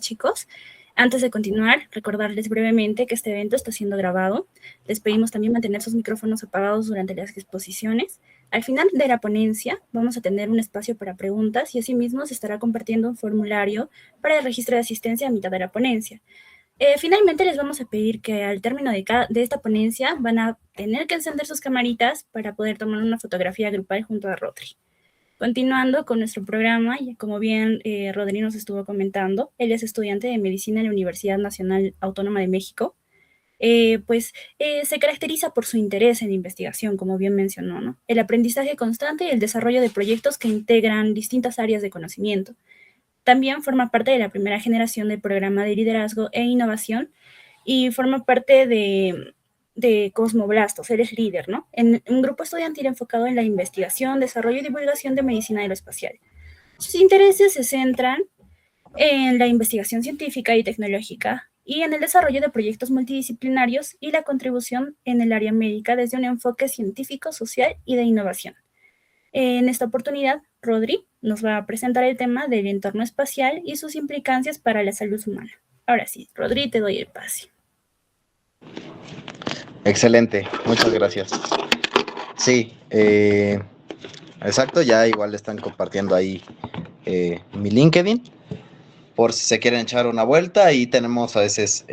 chicos. Antes de continuar, recordarles brevemente que este evento está siendo grabado. Les pedimos también mantener sus micrófonos apagados durante las exposiciones. Al final de la ponencia vamos a tener un espacio para preguntas y asimismo se estará compartiendo un formulario para el registro de asistencia a mitad de la ponencia. Finalmente les vamos a pedir que al término de esta ponencia van a tener que encender sus camaritas para poder tomar una fotografía grupal junto a Rodri. Continuando con nuestro programa, y como bien Rodri nos estuvo comentando, él es estudiante de Medicina en la Universidad Nacional Autónoma de México. Se caracteriza por su interés en investigación, como bien mencionó, ¿no? El aprendizaje constante y el desarrollo de proyectos que integran distintas áreas de conocimiento. También forma parte de la primera generación del programa de liderazgo e innovación y forma parte de Cosmoblastos, él es líder, ¿no? En un grupo estudiantil enfocado en la investigación, desarrollo y divulgación de medicina aeroespacial. Sus intereses se centran en la investigación científica y tecnológica y en el desarrollo de proyectos multidisciplinarios y la contribución en el área médica desde un enfoque científico, social y de innovación. En esta oportunidad, Rodri nos va a presentar el tema del entorno espacial y sus implicancias para la salud humana. Ahora sí, Rodri, te doy el pase. Excelente, muchas gracias. Sí, exacto, ya igual están compartiendo ahí mi LinkedIn, por si se quieren echar una vuelta. Y tenemos a veces,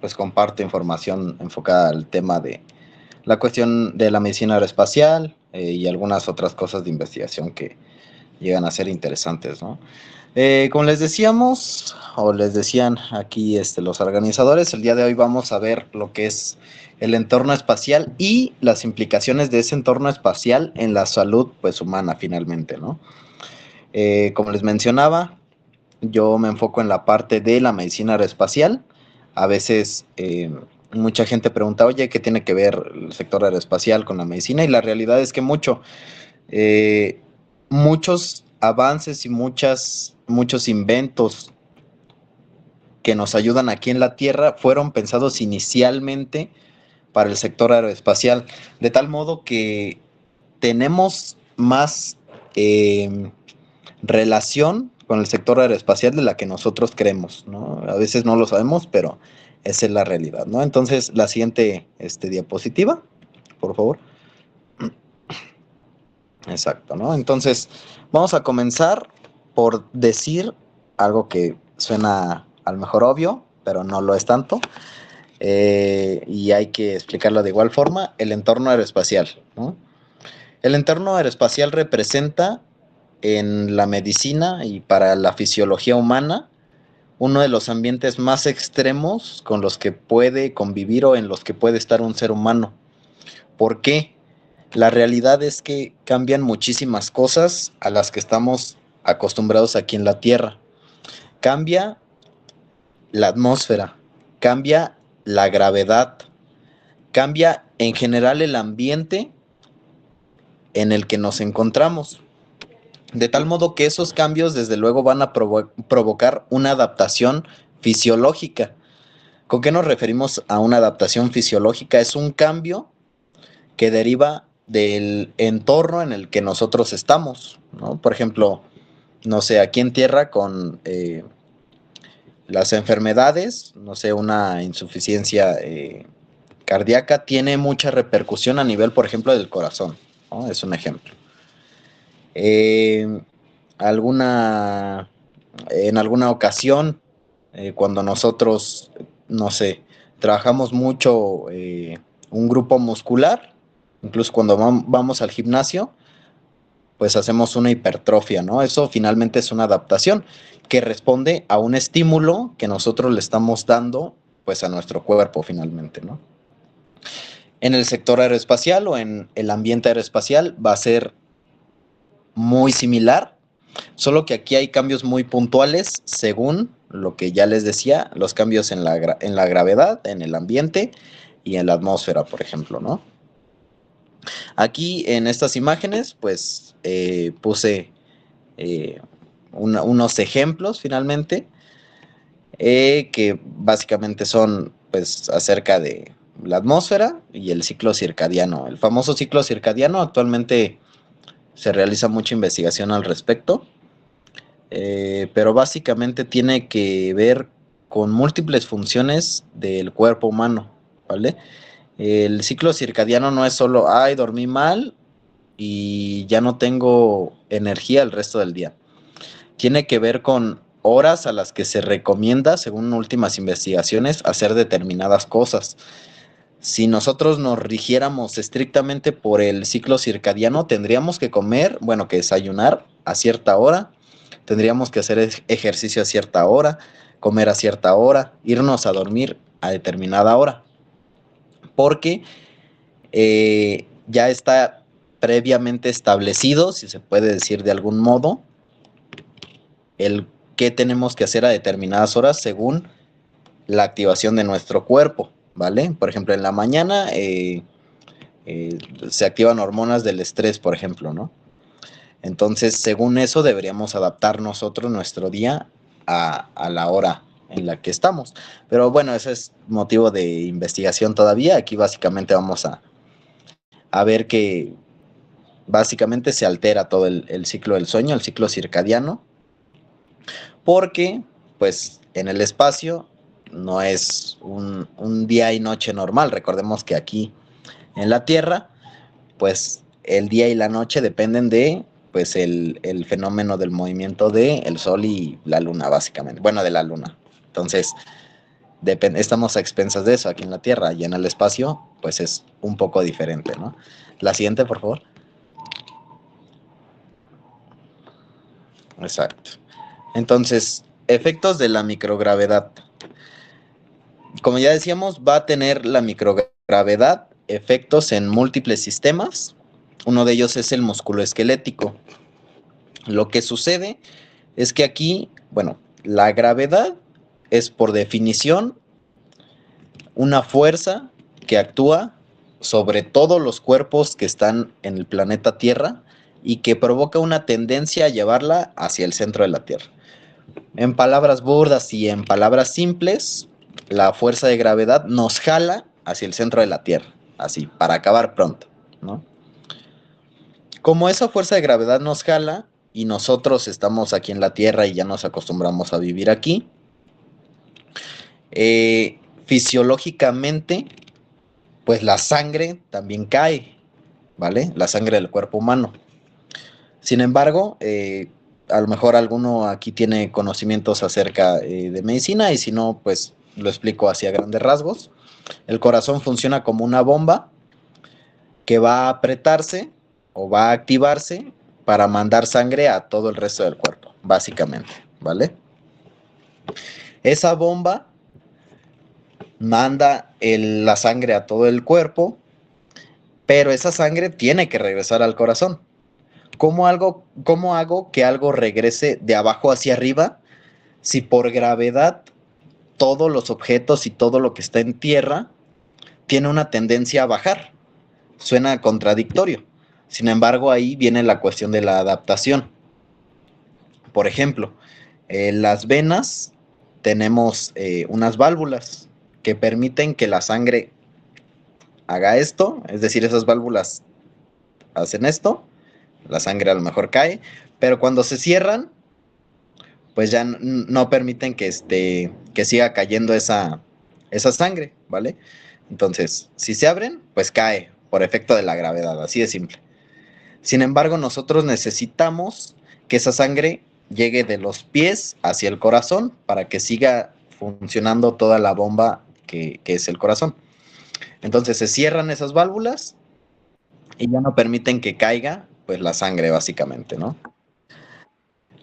pues comparto información enfocada al tema de la cuestión de la medicina aeroespacial y algunas otras cosas de investigación que llegan a ser interesantes, ¿no? Como les decíamos, o les decían aquí los organizadores, el día de hoy vamos a ver lo que es el entorno espacial y las implicaciones de ese entorno espacial en la salud, pues, humana, finalmente, ¿no? Como les mencionaba, yo me enfoco en la parte de la medicina aeroespacial. A veces mucha gente pregunta, oye, ¿qué tiene que ver el sector aeroespacial con la medicina? Y la realidad es que muchos avances y muchos inventos que nos ayudan aquí en la Tierra fueron pensados inicialmente para el sector aeroespacial, de tal modo que tenemos más relación con el sector aeroespacial de la que nosotros creemos, ¿no? A veces no lo sabemos, pero esa es la realidad, ¿no? Entonces, la siguiente diapositiva, por favor. Exacto, ¿no? Entonces, vamos a comenzar por decir algo que suena a lo mejor obvio, pero no lo es tanto, y hay que explicarlo de igual forma: el entorno aeroespacial, ¿no? El entorno aeroespacial representa en la medicina y para la fisiología humana uno de los ambientes más extremos con los que puede convivir o en los que puede estar un ser humano. ¿Por qué? La realidad es que cambian muchísimas cosas a las que estamos acostumbrados aquí en la Tierra. Cambia la atmósfera, cambia la gravedad, cambia en general el ambiente en el que nos encontramos. De tal modo que esos cambios desde luego van a provocar una adaptación fisiológica. ¿Con qué nos referimos a una adaptación fisiológica? Es un cambio que deriva del entorno en el que nosotros estamos, ¿no? Por ejemplo, no sé, aquí en Tierra con las enfermedades, no sé, una insuficiencia cardíaca tiene mucha repercusión a nivel, por ejemplo, del corazón, ¿no? Es un ejemplo. En alguna ocasión, cuando nosotros, no sé, trabajamos mucho un grupo muscular, incluso cuando vamos al gimnasio, pues hacemos una hipertrofia, ¿no? Eso finalmente es una adaptación que responde a un estímulo que nosotros le estamos dando, pues, a nuestro cuerpo finalmente, ¿no? En el sector aeroespacial o en el ambiente aeroespacial va a ser muy similar, solo que aquí hay cambios muy puntuales según lo que ya les decía, los cambios en la gravedad, en el ambiente y en la atmósfera, por ejemplo, ¿no? Aquí en estas imágenes, pues, puse unos ejemplos finalmente, que básicamente son, pues, acerca de la atmósfera y el ciclo circadiano. El famoso ciclo circadiano, actualmente se realiza mucha investigación al respecto. pero básicamente tiene que ver con múltiples funciones del cuerpo humano, ¿vale? El ciclo circadiano no es solo, ay, dormí mal y ya no tengo energía el resto del día. Tiene que ver con horas a las que se recomienda, según últimas investigaciones, hacer determinadas cosas. Si nosotros nos rigiéramos estrictamente por el ciclo circadiano, tendríamos que comer, bueno, que desayunar a cierta hora, tendríamos que hacer ejercicio a cierta hora, comer a cierta hora, irnos a dormir a determinada hora, porque ya está previamente establecido, si se puede decir de algún modo, el qué tenemos que hacer a determinadas horas según la activación de nuestro cuerpo, ¿vale? Por ejemplo, en la mañana se activan hormonas del estrés, por ejemplo, ¿no? Entonces, según eso, deberíamos adaptar nosotros nuestro día a la hora en la que estamos. Pero bueno, ese es motivo de investigación todavía. Aquí básicamente vamos a ver que básicamente se altera todo el ciclo del sueño, el ciclo circadiano, porque pues en el espacio no es un día y noche normal. Recordemos que aquí en la Tierra, pues el día y la noche dependen de pues el fenómeno del movimiento del Sol y la Luna, básicamente. Bueno, de la Luna. Entonces, estamos a expensas de eso aquí en la Tierra, y en el espacio, pues es un poco diferente, ¿no? La siguiente, por favor. Exacto. Entonces, efectos de la microgravedad. Como ya decíamos, va a tener la microgravedad efectos en múltiples sistemas. Uno de ellos es el musculoesquelético. Lo que sucede es que aquí, bueno, la gravedad es por definición una fuerza que actúa sobre todos los cuerpos que están en el planeta Tierra y que provoca una tendencia a llevarla hacia el centro de la Tierra. En palabras burdas y en palabras simples, la fuerza de gravedad nos jala hacia el centro de la Tierra, así, para acabar pronto, ¿no? Como esa fuerza de gravedad nos jala y nosotros estamos aquí en la Tierra y ya nos acostumbramos a vivir aquí, fisiológicamente, pues la sangre también cae, ¿vale? La sangre del cuerpo humano. Sin embargo, a lo mejor alguno aquí tiene conocimientos acerca de medicina, y si no, pues lo explico así a grandes rasgos. El corazón funciona como una bomba que va a apretarse o va a activarse para mandar sangre a todo el resto del cuerpo, básicamente, ¿vale? Esa bomba manda la sangre a todo el cuerpo, pero esa sangre tiene que regresar al corazón. ¿Cómo hago que algo regrese de abajo hacia arriba si por gravedad todos los objetos y todo lo que está en tierra tiene una tendencia a bajar? Suena contradictorio. Sin embargo, ahí viene la cuestión de la adaptación. Por ejemplo, en las venas tenemos unas válvulas que permiten que la sangre haga esto, es decir, esas válvulas hacen esto, la sangre a lo mejor cae, pero cuando se cierran, pues ya no permiten que siga cayendo esa sangre, ¿vale? Entonces, si se abren, pues cae por efecto de la gravedad, así de simple. Sin embargo, nosotros necesitamos que esa sangre llegue de los pies hacia el corazón para que siga funcionando toda la bomba que es el corazón. Entonces se cierran esas válvulas y ya no permiten que caiga pues la sangre, básicamente, ¿no?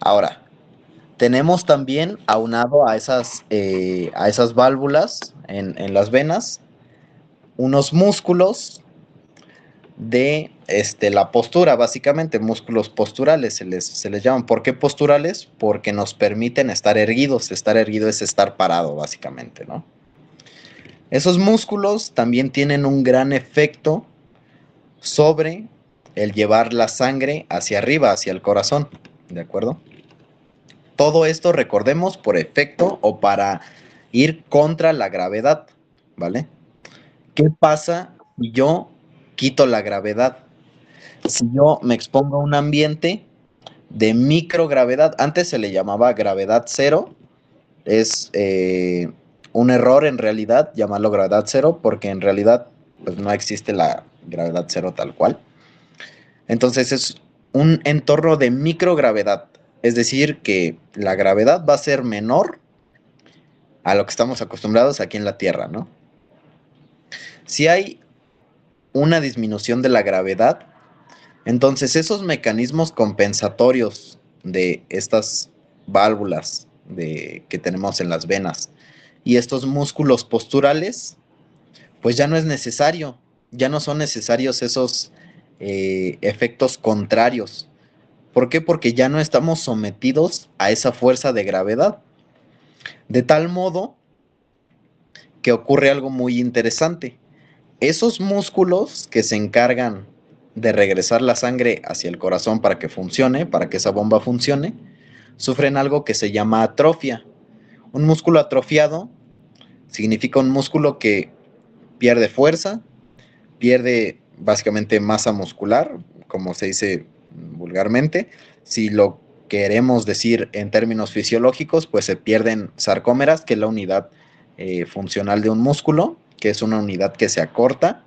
Ahora, tenemos también aunado a esas válvulas en las venas unos músculos de la postura, básicamente, músculos posturales se les llaman. ¿Por qué posturales? Porque nos permiten estar erguidos. Estar erguido es estar parado, básicamente, ¿no? Esos músculos también tienen un gran efecto sobre el llevar la sangre hacia arriba, hacia el corazón, ¿de acuerdo? Todo esto, recordemos, por efecto o para ir contra la gravedad, ¿vale? ¿Qué pasa si yo quito la gravedad? Si yo me expongo a un ambiente de microgravedad. Antes se le llamaba gravedad cero. Es un error en realidad llamarlo gravedad cero, porque en realidad pues, no existe la gravedad cero tal cual. Entonces es un entorno de microgravedad, es decir, que la gravedad va a ser menor a lo que estamos acostumbrados aquí en la Tierra, ¿no? Si hay una disminución de la gravedad, entonces esos mecanismos compensatorios de estas válvulas que tenemos en las venas y estos músculos posturales, pues ya no es necesario, ya no son necesarios esos efectos contrarios. ¿Por qué? Porque ya no estamos sometidos a esa fuerza de gravedad. De tal modo que ocurre algo muy interesante. Esos músculos que se encargan de regresar la sangre hacia el corazón para que funcione, para que esa bomba funcione, sufren algo que se llama atrofia. Un músculo atrofiado significa un músculo que pierde fuerza, pierde básicamente masa muscular, como se dice vulgarmente. Si lo queremos decir en términos fisiológicos, pues se pierden sarcómeras, que es la unidad funcional de un músculo, que es una unidad que se acorta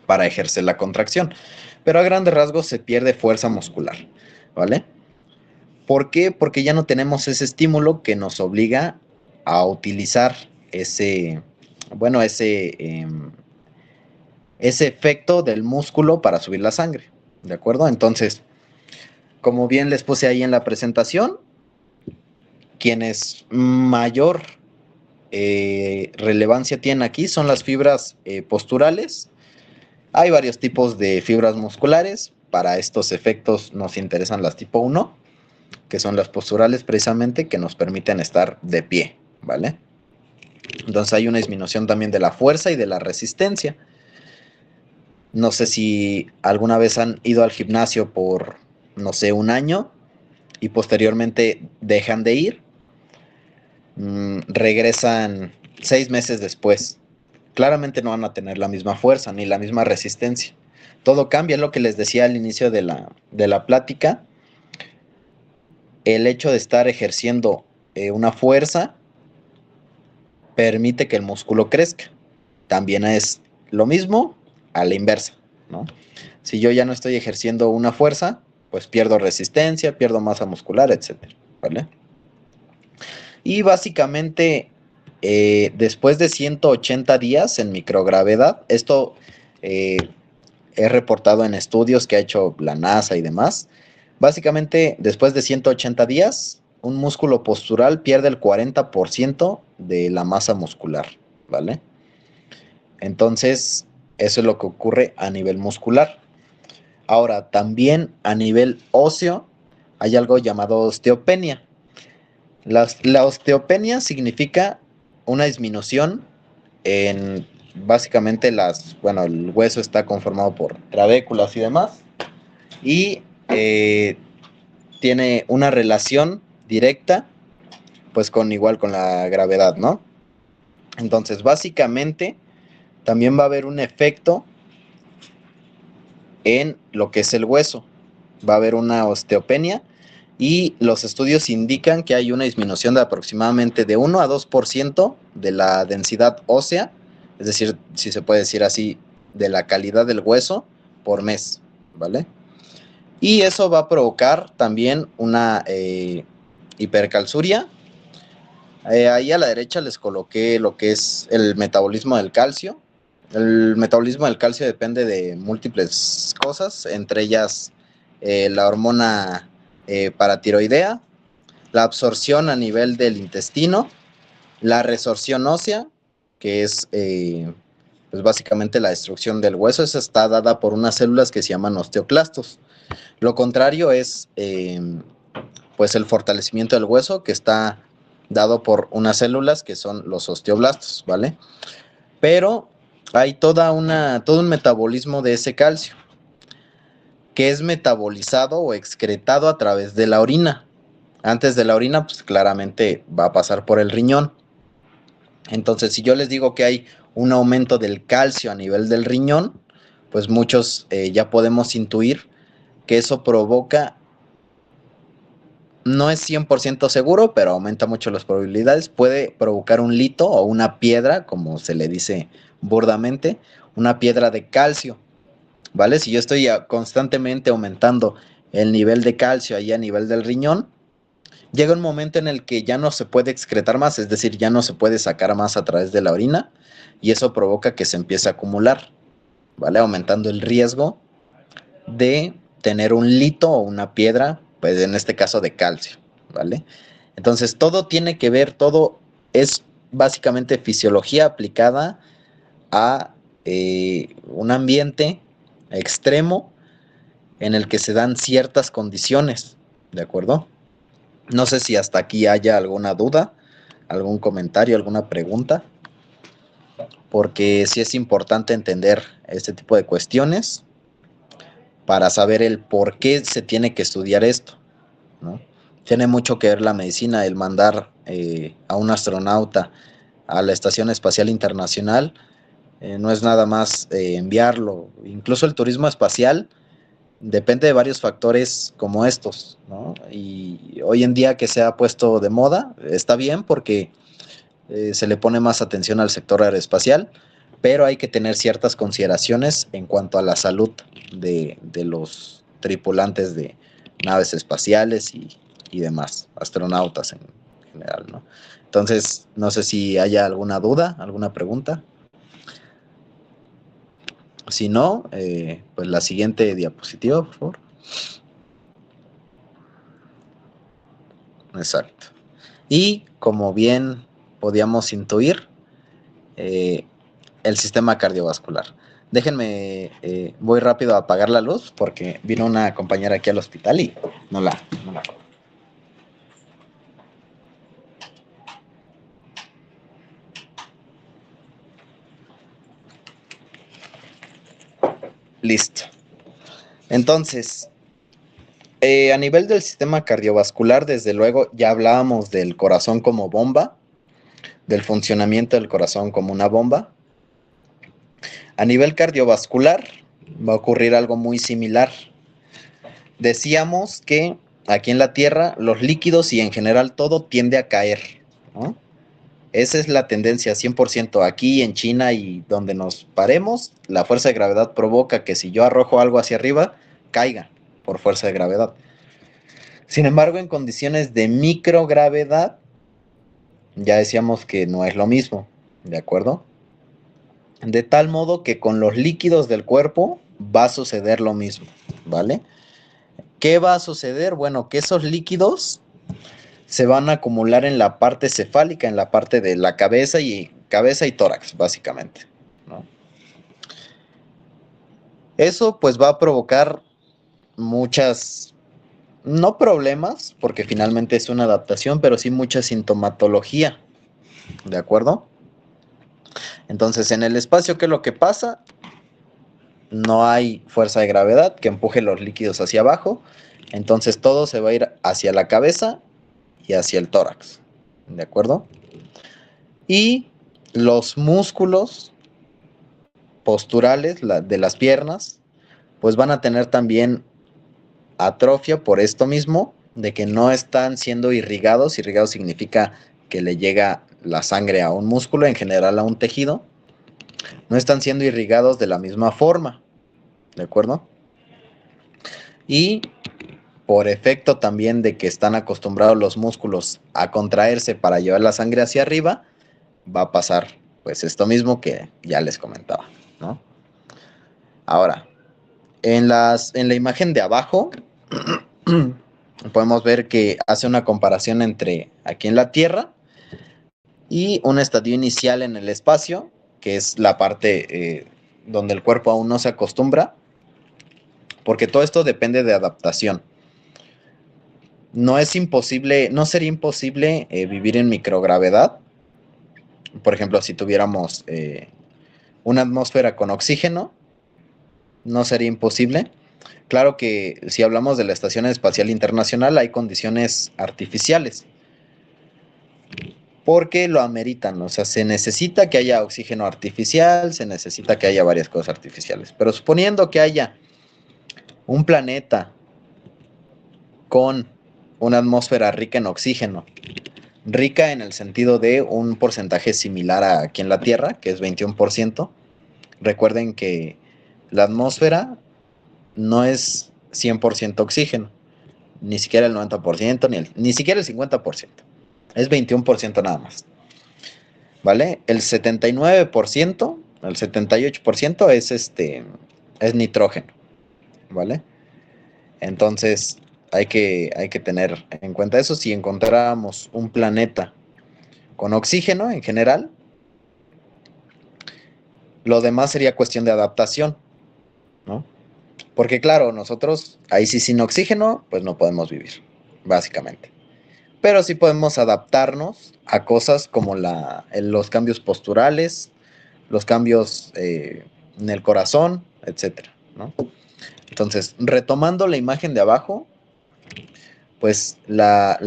para ejercer la contracción. Pero a grandes rasgos se pierde fuerza muscular, ¿vale? ¿Por qué? Porque ya no tenemos ese estímulo que nos obliga a utilizar ese, bueno, ese efecto del músculo para subir la sangre, ¿de acuerdo? Entonces, como bien les puse ahí en la presentación, quienes mayor relevancia tienen aquí son las fibras posturales. Hay varios tipos de fibras musculares. Para estos efectos nos interesan las tipo 1, que son las posturales precisamente, que nos permiten estar de pie, ¿vale? Entonces hay una disminución también de la fuerza y de la resistencia. No sé si alguna vez han ido al gimnasio por, no sé, un año y posteriormente dejan de ir. Regresan 6 meses después. Claramente no van a tener la misma fuerza ni la misma resistencia. Todo cambia, es lo que les decía al inicio de la plática. El hecho de estar ejerciendo una fuerza permite que el músculo crezca. También es lo mismo a la inversa, ¿no? Si yo ya no estoy ejerciendo una fuerza, pues pierdo resistencia, pierdo masa muscular, etcétera, ¿vale? Y básicamente, después de 180 días en microgravedad, esto es reportado en estudios que ha hecho la NASA y demás. Básicamente, después de 180 días, un músculo postural pierde el 40% de la masa muscular, ¿vale? Entonces, eso es lo que ocurre a nivel muscular. Ahora, también a nivel óseo, hay algo llamado osteopenia. La osteopenia significa una disminución en básicamente bueno, el hueso está conformado por trabéculas y demás, y tiene una relación directa, pues igual con la gravedad, ¿no? Entonces, básicamente, también va a haber un efecto en lo que es el hueso. Va a haber una osteopenia y los estudios indican que hay una disminución de aproximadamente de 1 a 2% de la densidad ósea, es decir, si se puede decir así, de la calidad del hueso por mes, ¿vale? Y eso va a provocar también una hipercalciuria. Ahí a la derecha les coloqué lo que es el metabolismo del calcio. El metabolismo del calcio depende de múltiples cosas, entre ellas la hormona paratiroidea, la absorción a nivel del intestino, la resorción ósea, que es pues básicamente la destrucción del hueso. Esa está dada por unas células que se llaman osteoclastos. Lo contrario es pues el fortalecimiento del hueso, que está dado por unas células que son los osteoblastos, ¿vale? Pero hay todo un metabolismo de ese calcio, que es metabolizado o excretado a través de la orina. Antes de la orina, pues claramente va a pasar por el riñón. Entonces, si yo les digo que hay un aumento del calcio a nivel del riñón, pues muchos ya podemos intuir que eso provoca no es 100% seguro, pero aumenta mucho las probabilidades. Puede provocar un lito o una piedra, como se le dice burdamente, una piedra de calcio, ¿vale? Si yo estoy constantemente aumentando el nivel de calcio ahí a nivel del riñón, llega un momento en el que ya no se puede excretar más, es decir, ya no se puede sacar más a través de la orina y eso provoca que se empiece a acumular, ¿vale? Aumentando el riesgo de tener un lito o una piedra, pues en este caso de calcio, ¿vale? Entonces todo tiene que ver, todo es básicamente fisiología aplicada a un ambiente extremo en el que se dan ciertas condiciones, ¿de acuerdo? No sé si hasta aquí haya alguna duda, algún comentario, alguna pregunta, porque sí es importante entender este tipo de cuestiones para saber el por qué se tiene que estudiar esto, ¿no? Tiene mucho que ver la medicina, el mandar a un astronauta a la Estación Espacial Internacional, no es nada más enviarlo, incluso el turismo espacial depende de varios factores como estos, ¿no? Y hoy en día que se ha puesto de moda, está bien porque se le pone más atención al sector aeroespacial, pero hay que tener ciertas consideraciones en cuanto a la salud de los tripulantes de naves espaciales y demás, astronautas en general, ¿no? Entonces, no sé si haya alguna duda, alguna pregunta. Si no, pues la siguiente diapositiva, por favor. Exacto. Y como bien podíamos intuir, el sistema cardiovascular. Déjenme, voy rápido a apagar la luz porque vino una compañera aquí al hospital y no la. Listo. Entonces, a nivel del sistema cardiovascular, desde luego ya hablábamos del corazón como bomba, del funcionamiento del corazón como una bomba. A nivel cardiovascular va a ocurrir algo muy similar. Decíamos que aquí en la Tierra los líquidos y en general todo tiende a caer, ¿no? Esa es la tendencia 100%. Aquí en China y donde nos paremos, la fuerza de gravedad provoca que si yo arrojo algo hacia arriba, caiga por fuerza de gravedad. Sin embargo, en condiciones de microgravedad, ya decíamos que no es lo mismo, ¿de acuerdo? De tal modo que con los líquidos del cuerpo va a suceder lo mismo, ¿vale? ¿Qué va a suceder? Bueno, que esos líquidos se van a acumular en la parte cefálica, en la parte de la cabeza y tórax, básicamente, ¿no? Eso pues va a provocar muchas, no problemas, porque finalmente es una adaptación, pero sí mucha sintomatología, ¿de acuerdo? Entonces, en el espacio, ¿qué es lo que pasa? No hay fuerza de gravedad que empuje los líquidos hacia abajo, entonces todo se va a ir hacia la cabeza y hacia el tórax, ¿de acuerdo? Y los músculos posturales de las piernas, pues van a tener también atrofia por esto mismo, de que no están siendo irrigados. Irrigado significa que le llega la sangre a un músculo, en general a un tejido. No están siendo irrigados de la misma forma, ¿de acuerdo? Y por efecto también de que están acostumbrados los músculos a contraerse para llevar la sangre hacia arriba, va a pasar pues esto mismo que ya les comentaba, ¿no? Ahora, en la imagen de abajo podemos ver que hace una comparación entre aquí en la Tierra y un estadio inicial en el espacio, que es la parte donde el cuerpo aún no se acostumbra, porque todo esto depende de adaptación. No es imposible, no sería imposible vivir en microgravedad. Por ejemplo, si tuviéramos una atmósfera con oxígeno, no sería imposible. Claro que si hablamos de la Estación Espacial Internacional hay condiciones artificiales, porque lo ameritan, o sea, se necesita que haya oxígeno artificial, se necesita que haya varias cosas artificiales, pero suponiendo que haya un planeta con una atmósfera rica en oxígeno. Rica en el sentido de un porcentaje similar a aquí en la Tierra, que es 21%. Recuerden que la atmósfera no es 100% oxígeno, ni siquiera el 90%, ni siquiera el 50%. Es 21% nada más. ¿Vale? El 79%, el 78% es nitrógeno. ¿Vale? Entonces hay que tener en cuenta eso. Si encontráramos un planeta con oxígeno en general, lo demás sería cuestión de adaptación, ¿no? Porque claro, nosotros ahí sí sin oxígeno, pues no podemos vivir, básicamente. Pero sí podemos adaptarnos a cosas como los cambios posturales, los cambios en el corazón, etcétera, ¿no? Entonces, retomando la imagen de abajo, pues la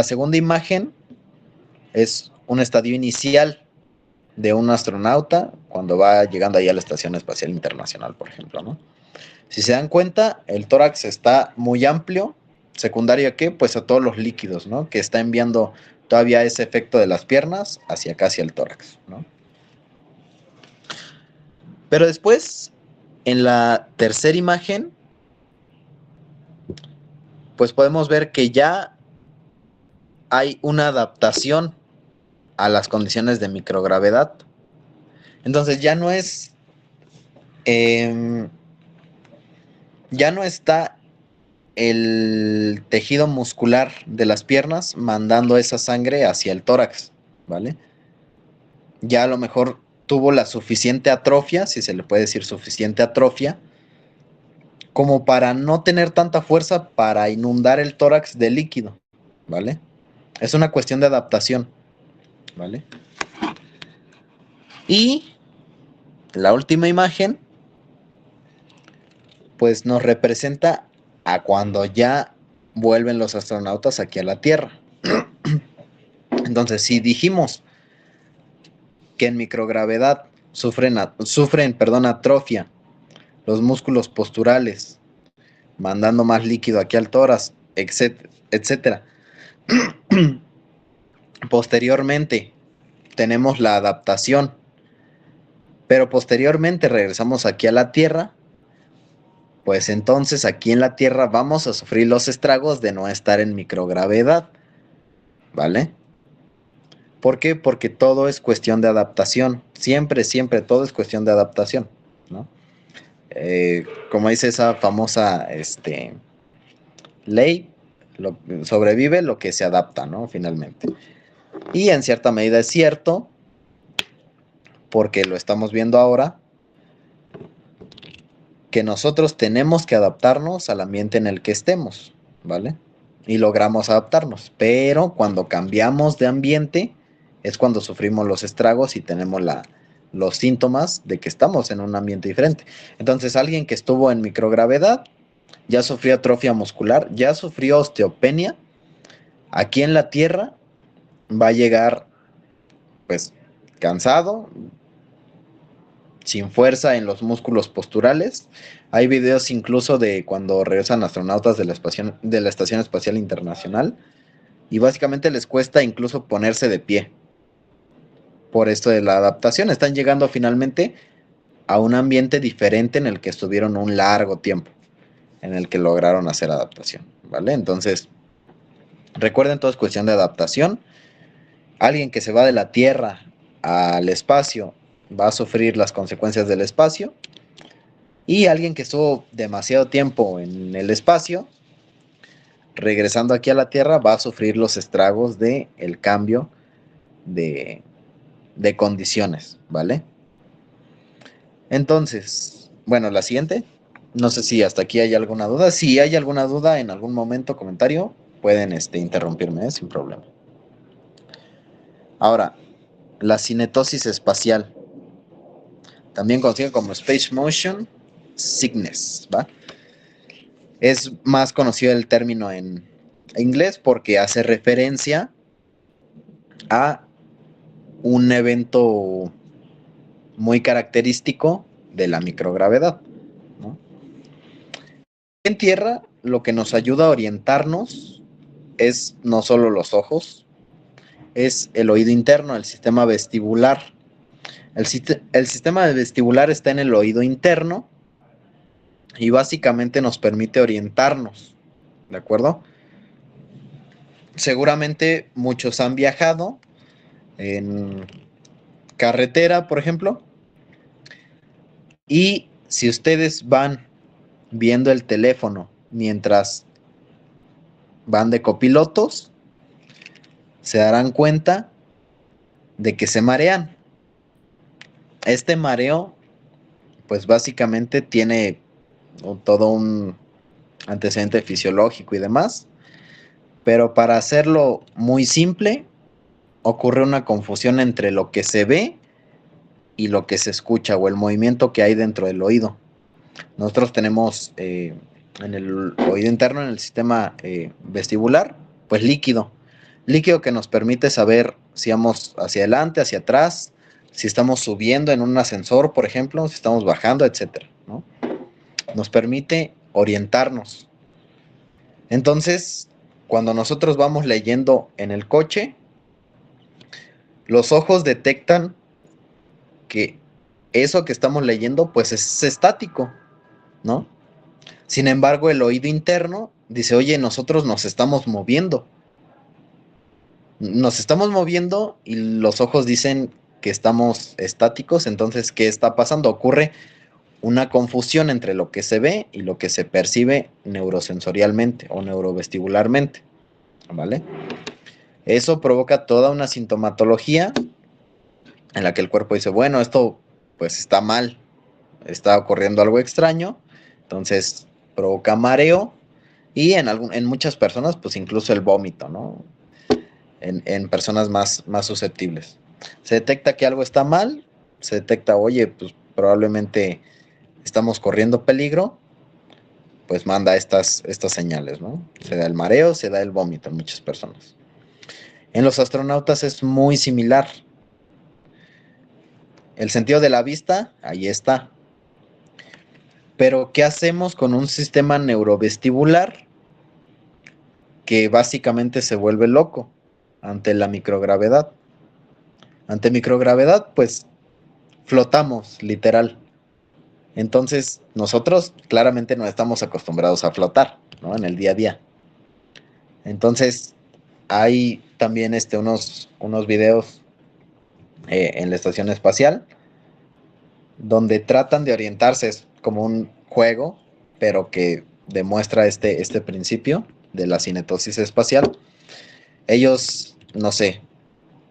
segunda imagen es un estadio inicial de un astronauta cuando va llegando ahí a la Estación Espacial Internacional, por ejemplo, ¿no? Si se dan cuenta, el tórax está muy amplio, secundario a qué, pues a todos los líquidos, ¿no? Que está enviando todavía ese efecto de las piernas hacia acá, hacia el tórax, ¿no? Pero después, en la tercera imagen, pues podemos ver que ya hay una adaptación a las condiciones de microgravedad. Entonces eh, ya no está el tejido muscular de las piernas mandando esa sangre hacia el tórax, ¿vale? Ya a lo mejor tuvo la suficiente atrofia, si se le puede decir suficiente atrofia, como para no tener tanta fuerza para inundar el tórax de líquido, ¿vale? Es una cuestión de adaptación, ¿vale? Y la última imagen, pues nos representa a cuando ya vuelven los astronautas aquí a la Tierra. Entonces, si dijimos que en microgravedad sufren atrofia los músculos posturales, mandando más líquido aquí al tórax, etcétera. Posteriormente tenemos la adaptación, pero posteriormente regresamos aquí a la Tierra, pues entonces aquí en la Tierra vamos a sufrir los estragos de no estar en microgravedad, ¿vale? ¿Por qué? Porque todo es cuestión de adaptación, siempre todo es cuestión de adaptación, ¿no? Como dice esa famosa ley, sobrevive lo que se adapta, ¿no? Finalmente. Y en cierta medida es cierto, porque lo estamos viendo ahora, que nosotros tenemos que adaptarnos al ambiente en el que estemos, ¿vale? Y logramos adaptarnos, pero cuando cambiamos de ambiente es cuando sufrimos los estragos y tenemos los síntomas de que estamos en un ambiente diferente. Entonces, alguien que estuvo en microgravedad ya sufrió atrofia muscular, ya sufrió osteopenia, aquí en la Tierra va a llegar pues cansado, sin fuerza en los músculos posturales. Hay videos incluso de cuando regresan astronautas de la Estación Espacial Internacional y básicamente les cuesta incluso ponerse de pie por esto de la adaptación. Están llegando finalmente a un ambiente diferente en el que estuvieron un largo tiempo, en el que lograron hacer adaptación, ¿vale? Entonces, recuerden, todo es cuestión de adaptación. Alguien que se va de la Tierra al espacio va a sufrir las consecuencias del espacio. Y alguien que estuvo demasiado tiempo en el espacio, regresando aquí a la Tierra, va a sufrir los estragos del cambio de, de condiciones, ¿vale? Entonces, bueno, la siguiente. No sé si hasta aquí hay alguna duda. Si hay alguna duda en algún momento, comentario, pueden interrumpirme, sin problema. Ahora, la cinetosis espacial, también conocida como Space Motion Sickness, ¿va? Es más conocido el término en inglés porque hace referencia a un evento muy característico de la microgravedad, ¿no? En tierra, lo que nos ayuda a orientarnos es no solo los ojos, es el oído interno, el sistema vestibular. El sistema vestibular está en el oído interno y básicamente nos permite orientarnos, ¿de acuerdo? Seguramente muchos han viajado en carretera, por ejemplo, y si ustedes van viendo el teléfono mientras van de copilotos, se darán cuenta de que se marean. Este mareo, pues básicamente tiene todo un antecedente fisiológico y demás, pero para hacerlo muy simple, ocurre una confusión entre lo que se ve y lo que se escucha o el movimiento que hay dentro del oído. Nosotros tenemos en el oído interno, en el sistema vestibular, pues líquido. Líquido que nos permite saber si vamos hacia adelante, hacia atrás, si estamos subiendo en un ascensor, por ejemplo, si estamos bajando, etcétera, ¿no? Nos permite orientarnos. Entonces, cuando nosotros vamos leyendo en el coche, los ojos detectan que eso que estamos leyendo, pues es estático, ¿no? Sin embargo, el oído interno dice, oye, nosotros nos estamos moviendo. Nos estamos moviendo y los ojos dicen que estamos estáticos, entonces, ¿qué está pasando? Ocurre una confusión entre lo que se ve y lo que se percibe neurosensorialmente o neurovestibularmente, ¿vale? Eso provoca toda una sintomatología en la que el cuerpo dice, bueno, esto pues está mal, está ocurriendo algo extraño, entonces provoca mareo y en muchas personas pues incluso el vómito, ¿no? En personas más susceptibles. Se detecta que algo está mal, se detecta, oye, pues probablemente estamos corriendo peligro, pues manda estas señales, ¿no? Se da el mareo, se da el vómito en muchas personas. En los astronautas es muy similar. El sentido de la vista, ahí está. Pero, ¿qué hacemos con un sistema neurovestibular que básicamente se vuelve loco ante la microgravedad? Ante microgravedad, pues flotamos, literal. Entonces, nosotros claramente no estamos acostumbrados a flotar, ¿no? En el día a día. Entonces, hay también unos videos en la estación espacial donde tratan de orientarse, es como un juego, pero que demuestra este principio de la cinetosis espacial. Ellos, no sé,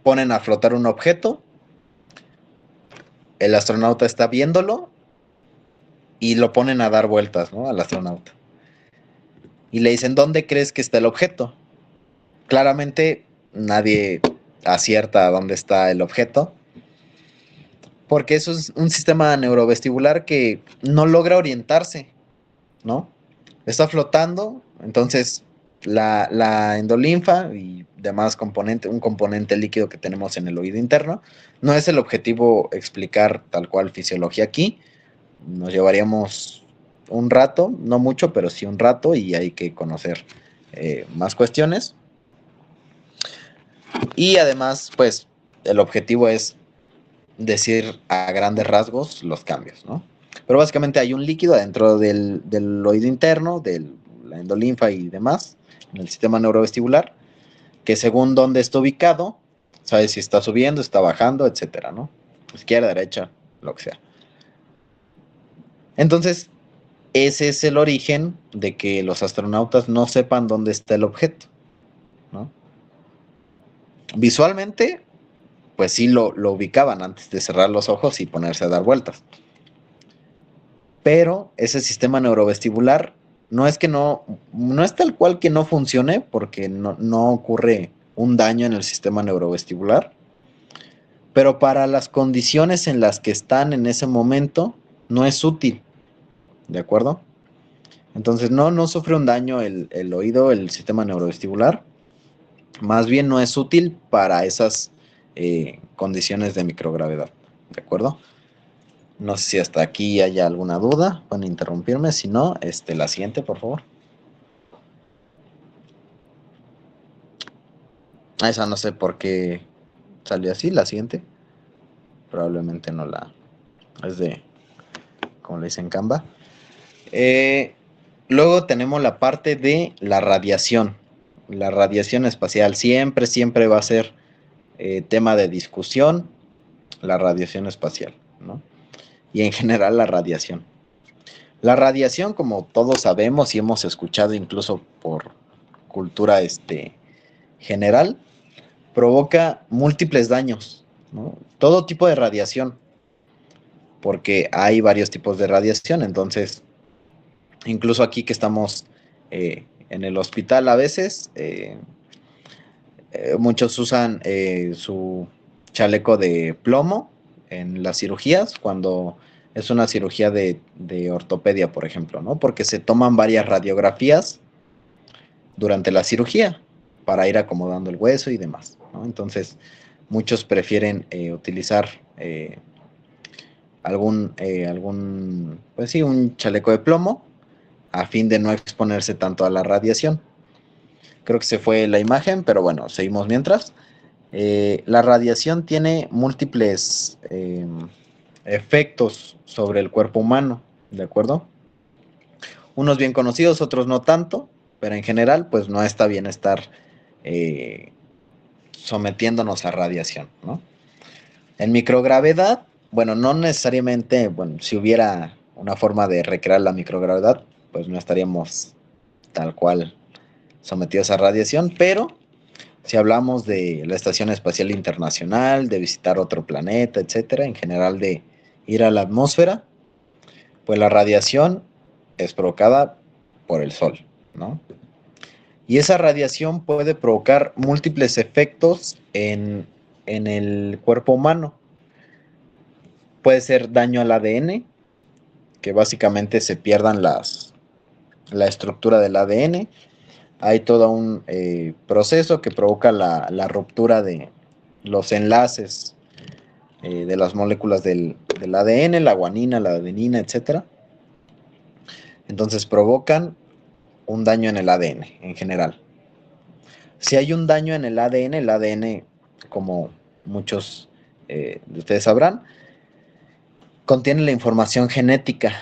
ponen a flotar un objeto, el astronauta está viéndolo y lo ponen a dar vueltas, ¿no? Al astronauta. Y le dicen, ¿dónde crees que está el objeto? Claramente nadie acierta dónde está el objeto, porque eso es un sistema neurovestibular que no logra orientarse, ¿no? Está flotando, entonces la endolinfa y demás componente, un componente líquido que tenemos en el oído interno, no es el objetivo explicar tal cual fisiología aquí, nos llevaríamos un rato, no mucho, pero sí un rato y hay que conocer más cuestiones. Y además, pues, el objetivo es decir a grandes rasgos los cambios, ¿no? Pero básicamente hay un líquido dentro del oído interno, de la endolinfa y demás, en el sistema neurovestibular, que según dónde está ubicado, sabe si está subiendo, está bajando, etcétera, ¿no? Izquierda, derecha, lo que sea. Entonces, ese es el origen de que los astronautas no sepan dónde está el objeto, ¿no? Visualmente, pues sí lo ubicaban antes de cerrar los ojos y ponerse a dar vueltas. Pero ese sistema neurovestibular no es que no es tal cual que no funcione, porque no ocurre un daño en el sistema neurovestibular, pero para las condiciones en las que están en ese momento, no es útil, ¿de acuerdo? Entonces no sufre un daño el oído, el sistema neurovestibular, más bien no es útil para esas condiciones de microgravedad, ¿de acuerdo? No sé si hasta aquí haya alguna duda, pueden interrumpirme, si no, la siguiente, por favor. Esa no sé por qué salió así, la siguiente. Probablemente no la... Es de, como le dicen, Canva. Luego tenemos la parte de la radiación. La radiación espacial siempre, siempre va a ser tema de discusión, la radiación espacial, ¿no? Y en general la radiación. La radiación, como todos sabemos y hemos escuchado incluso por cultura general, provoca múltiples daños, ¿no? Todo tipo de radiación, porque hay varios tipos de radiación, entonces, incluso aquí que estamos en el hospital a veces, muchos usan su chaleco de plomo en las cirugías, cuando es una cirugía de ortopedia, por ejemplo, ¿no? Porque se toman varias radiografías durante la cirugía para ir acomodando el hueso y demás, ¿no? Entonces, muchos prefieren utilizar pues sí, un chaleco de plomo a fin de no exponerse tanto a la radiación. Creo que se fue la imagen, pero bueno, seguimos mientras. La radiación tiene múltiples efectos sobre el cuerpo humano, ¿de acuerdo? Unos bien conocidos, otros no tanto, pero en general, pues no está bien estar eh, sometiéndonos a radiación, ¿no? En microgravedad, bueno, no necesariamente, bueno, si hubiera una forma de recrear la microgravedad, pues no estaríamos tal cual sometidos a radiación, pero si hablamos de la Estación Espacial Internacional, de visitar otro planeta, etcétera, en general de ir a la atmósfera, pues la radiación es provocada por el Sol, ¿no? Y esa radiación puede provocar múltiples efectos en el cuerpo humano. Puede ser daño al ADN, que básicamente se pierdan la estructura del ADN. Hay todo un proceso que provoca la ruptura de los enlaces de las moléculas del ADN, la guanina, la adenina, etcétera. Entonces provocan un daño en el ADN en general. Si hay un daño en el ADN, como muchos de ustedes sabrán, contiene la información genética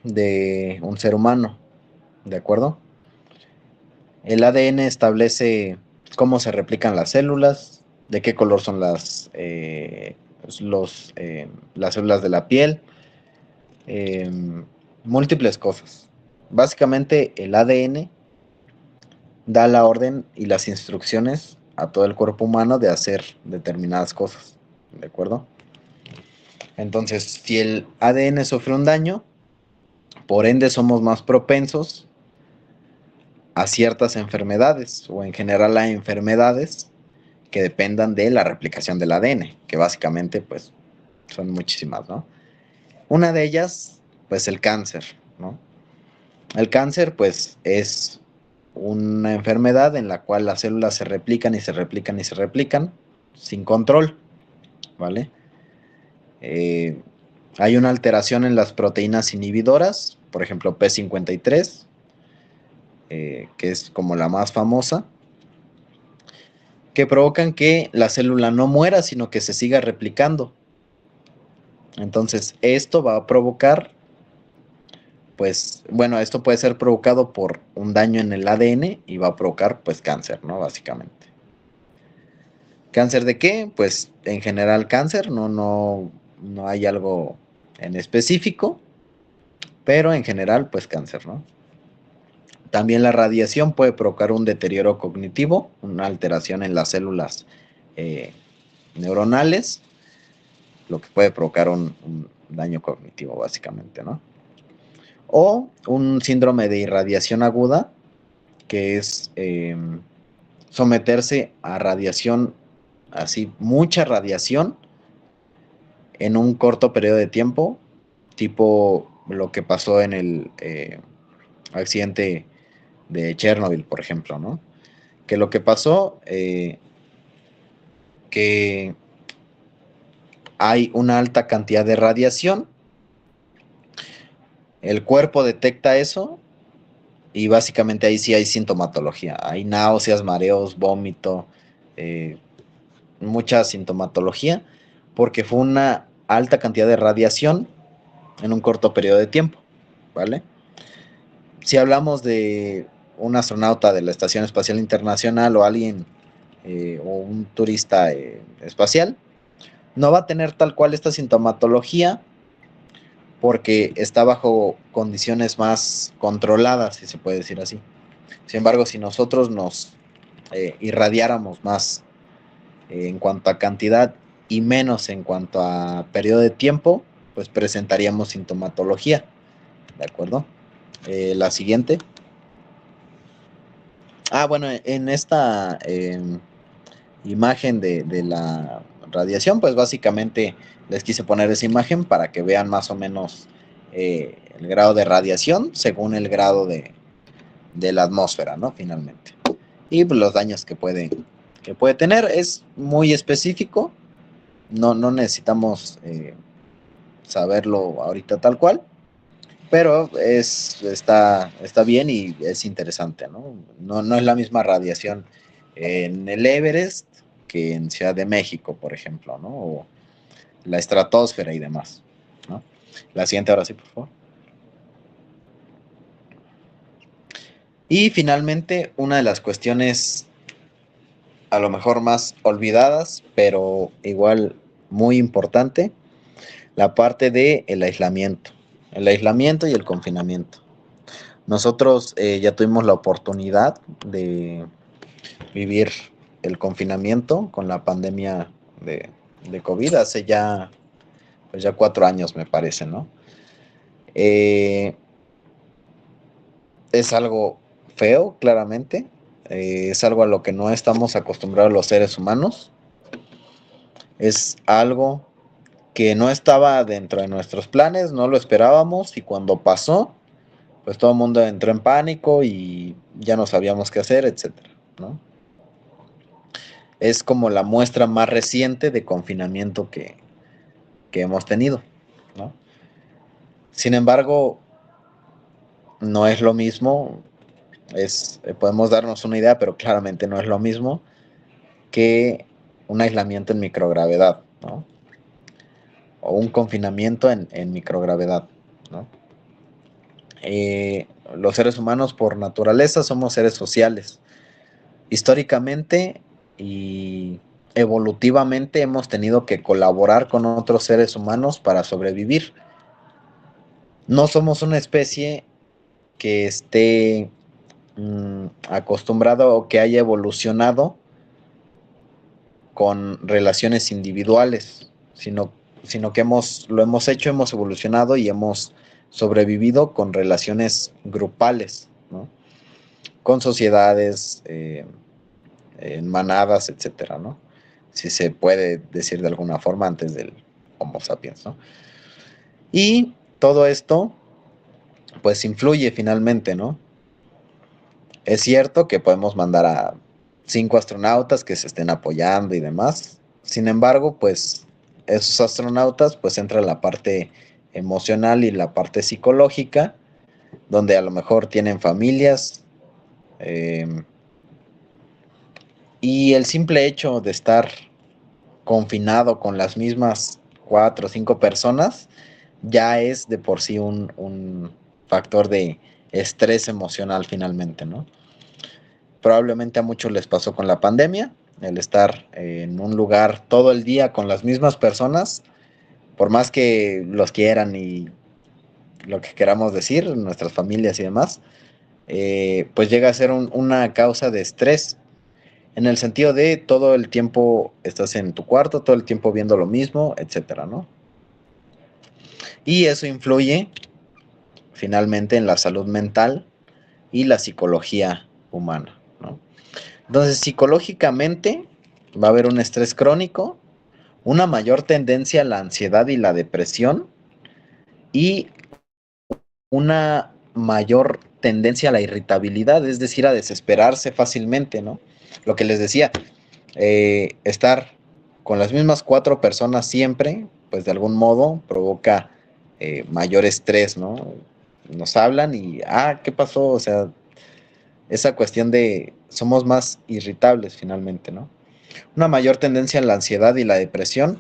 de un ser humano, ¿de acuerdo? El ADN establece cómo se replican las células, de qué color son las células de la piel, eh, múltiples cosas. Básicamente el ADN da la orden y las instrucciones a todo el cuerpo humano de hacer determinadas cosas, ¿de acuerdo? Entonces, si el ADN sufre un daño, por ende somos más propensos a ciertas enfermedades o en general a enfermedades que dependan de la replicación del ADN, que básicamente pues son muchísimas, ¿no? Una de ellas, pues el cáncer, ¿no? El cáncer pues es una enfermedad en la cual las células se replican y se replican y se replican sin control, ¿vale? Hay una alteración en las proteínas inhibidoras, por ejemplo P53, que es como la más famosa, que provocan que la célula no muera, sino que se siga replicando. Entonces, esto va a provocar, pues, bueno, esto puede ser provocado por un daño en el ADN y va a provocar, pues, cáncer, ¿no? Básicamente. ¿Cáncer de qué? Pues, en general cáncer, no hay algo en específico, pero en general, pues, cáncer, ¿no? También la radiación puede provocar un deterioro cognitivo, una alteración en las células neuronales, lo que puede provocar un daño cognitivo, básicamente, ¿no? O un síndrome de irradiación aguda, que es someterse a radiación, así, mucha radiación, en un corto periodo de tiempo, tipo lo que pasó en el accidente de Chernobyl, por ejemplo, ¿no? Que lo que pasó, que hay una alta cantidad de radiación, el cuerpo detecta eso y básicamente ahí sí hay sintomatología, hay náuseas, mareos, vómito, mucha sintomatología, porque fue una alta cantidad de radiación en un corto periodo de tiempo, ¿vale? Si hablamos de un astronauta de la Estación Espacial Internacional o alguien o un turista espacial, no va a tener tal cual esta sintomatología porque está bajo condiciones más controladas, si se puede decir así. Sin embargo, si nosotros nos irradiáramos más en cuanto a cantidad y menos en cuanto a periodo de tiempo, pues presentaríamos sintomatología, ¿de acuerdo? La siguiente. Bueno, en esta imagen de la radiación, pues básicamente les quise poner esa imagen para que vean más o menos el grado de radiación según el grado de la atmósfera, ¿no? Finalmente. Y pues, los daños que puede tener es muy específico, no necesitamos saberlo ahorita tal cual, pero está bien y es interesante, ¿no? No es la misma radiación en el Everest que en Ciudad de México, por ejemplo, ¿no? O la estratosfera y demás, ¿no? La siguiente, ahora sí, por favor. Y finalmente, una de las cuestiones a lo mejor más olvidadas, pero igual muy importante, la parte del aislamiento. El aislamiento y el confinamiento. Nosotros ya tuvimos la oportunidad de vivir el confinamiento con la pandemia de COVID hace pues ya 4 años, me parece, ¿no? Es algo feo, claramente. Es algo a lo que no estamos acostumbrados los seres humanos. Es algo que no estaba dentro de nuestros planes, no lo esperábamos y cuando pasó, pues todo el mundo entró en pánico y ya no sabíamos qué hacer, etcétera, ¿no? Es como la muestra más reciente de confinamiento que hemos tenido, ¿no? Sin embargo, no es lo mismo, podemos darnos una idea, pero claramente no es lo mismo que un aislamiento en microgravedad, ¿no? O un confinamiento en microgravedad, ¿no? Los seres humanos por naturaleza somos seres sociales. Históricamente y evolutivamente hemos tenido que colaborar con otros seres humanos para sobrevivir. No somos una especie que esté acostumbrado o que haya evolucionado con relaciones individuales, sino que lo hemos hecho, hemos evolucionado y hemos sobrevivido con relaciones grupales, ¿no? Con sociedades, en manadas, etcétera, ¿no? Si se puede decir de alguna forma antes del Homo sapiens, ¿no? Y todo esto, pues influye finalmente, ¿no? Es cierto que podemos mandar a 5 astronautas que se estén apoyando y demás. Sin embargo, pues esos astronautas, pues entra la parte emocional y la parte psicológica, donde a lo mejor tienen familias, eh, y el simple hecho de estar confinado con las mismas 4 o 5 personas ya es de por sí un factor de estrés emocional finalmente, ¿no? Probablemente a muchos les pasó con la pandemia, el estar en un lugar todo el día con las mismas personas, por más que los quieran y lo que queramos decir, nuestras familias y demás, pues llega a ser una causa de estrés, en el sentido de todo el tiempo estás en tu cuarto, todo el tiempo viendo lo mismo, etcétera, ¿no? Y eso influye finalmente en la salud mental y la psicología humana, ¿no? Entonces, psicológicamente va a haber un estrés crónico, una mayor tendencia a la ansiedad y la depresión y una mayor tendencia a la irritabilidad, es decir, a desesperarse fácilmente, ¿no? Lo que les decía, estar con las mismas 4 personas siempre, pues de algún modo provoca mayor estrés, ¿no? Nos hablan y, ¿qué pasó? O sea, esa cuestión de somos más irritables finalmente, ¿no? Una mayor tendencia en la ansiedad y la depresión.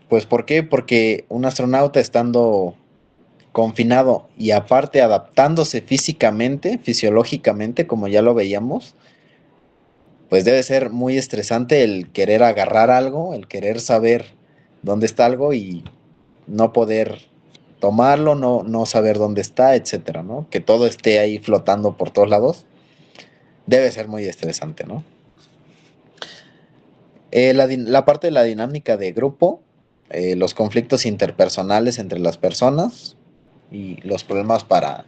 Pues ¿por qué? Porque un astronauta estando confinado y aparte adaptándose físicamente, fisiológicamente, como ya lo veíamos, pues debe ser muy estresante el querer agarrar algo, el querer saber dónde está algo y no poder tomarlo, no saber dónde está, etcétera, ¿no? Que todo esté ahí flotando por todos lados, debe ser muy estresante, ¿no? La parte de la dinámica de grupo, los conflictos interpersonales entre las personas y los problemas para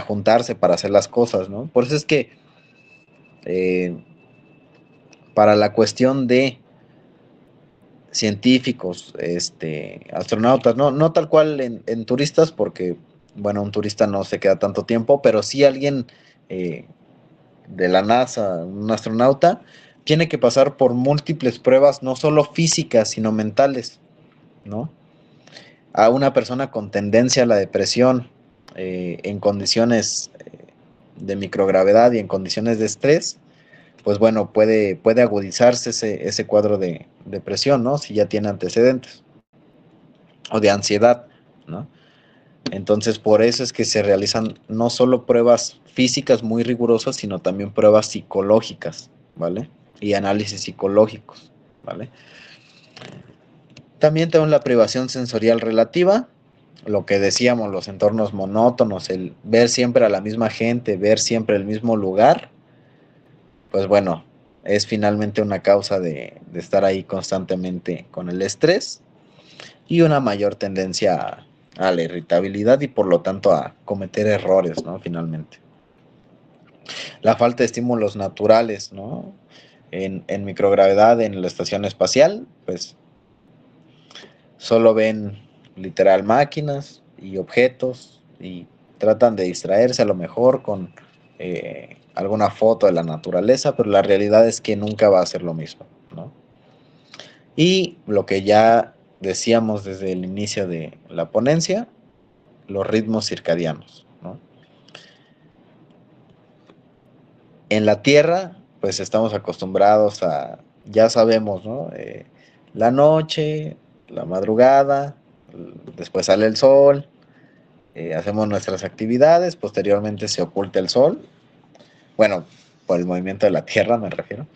juntarse, para hacer las cosas, ¿no? Por eso es que eh, para la cuestión de científicos, astronautas, no tal cual en turistas, porque, bueno, un turista no se queda tanto tiempo, pero sí alguien eh, de la NASA, un astronauta, tiene que pasar por múltiples pruebas, no solo físicas, sino mentales, ¿no? A una persona con tendencia a la depresión en condiciones de microgravedad y en condiciones de estrés, pues bueno, puede agudizarse ese cuadro de depresión, ¿no? Si ya tiene antecedentes, o de ansiedad, ¿no? Entonces, por eso es que se realizan no solo pruebas físicas muy rigurosas, sino también pruebas psicológicas, ¿vale? Y análisis psicológicos, ¿vale? También tenemos la privación sensorial relativa, lo que decíamos, los entornos monótonos, el ver siempre a la misma gente, ver siempre el mismo lugar, pues bueno, es finalmente una causa de estar ahí constantemente con el estrés y una mayor tendencia a la irritabilidad y por lo tanto a cometer errores, ¿no? Finalmente. La falta de estímulos naturales, ¿no? En microgravedad, en la estación espacial, pues solo ven literal máquinas y objetos y tratan de distraerse a lo mejor con alguna foto de la naturaleza, pero la realidad es que nunca va a ser lo mismo, ¿no? Y lo que ya decíamos desde el inicio de la ponencia, los ritmos circadianos, ¿no? En la Tierra, pues estamos acostumbrados a, ya sabemos, ¿no? La noche, la madrugada, después sale el sol, hacemos nuestras actividades, posteriormente se oculta el sol, bueno, por el movimiento de la Tierra me refiero,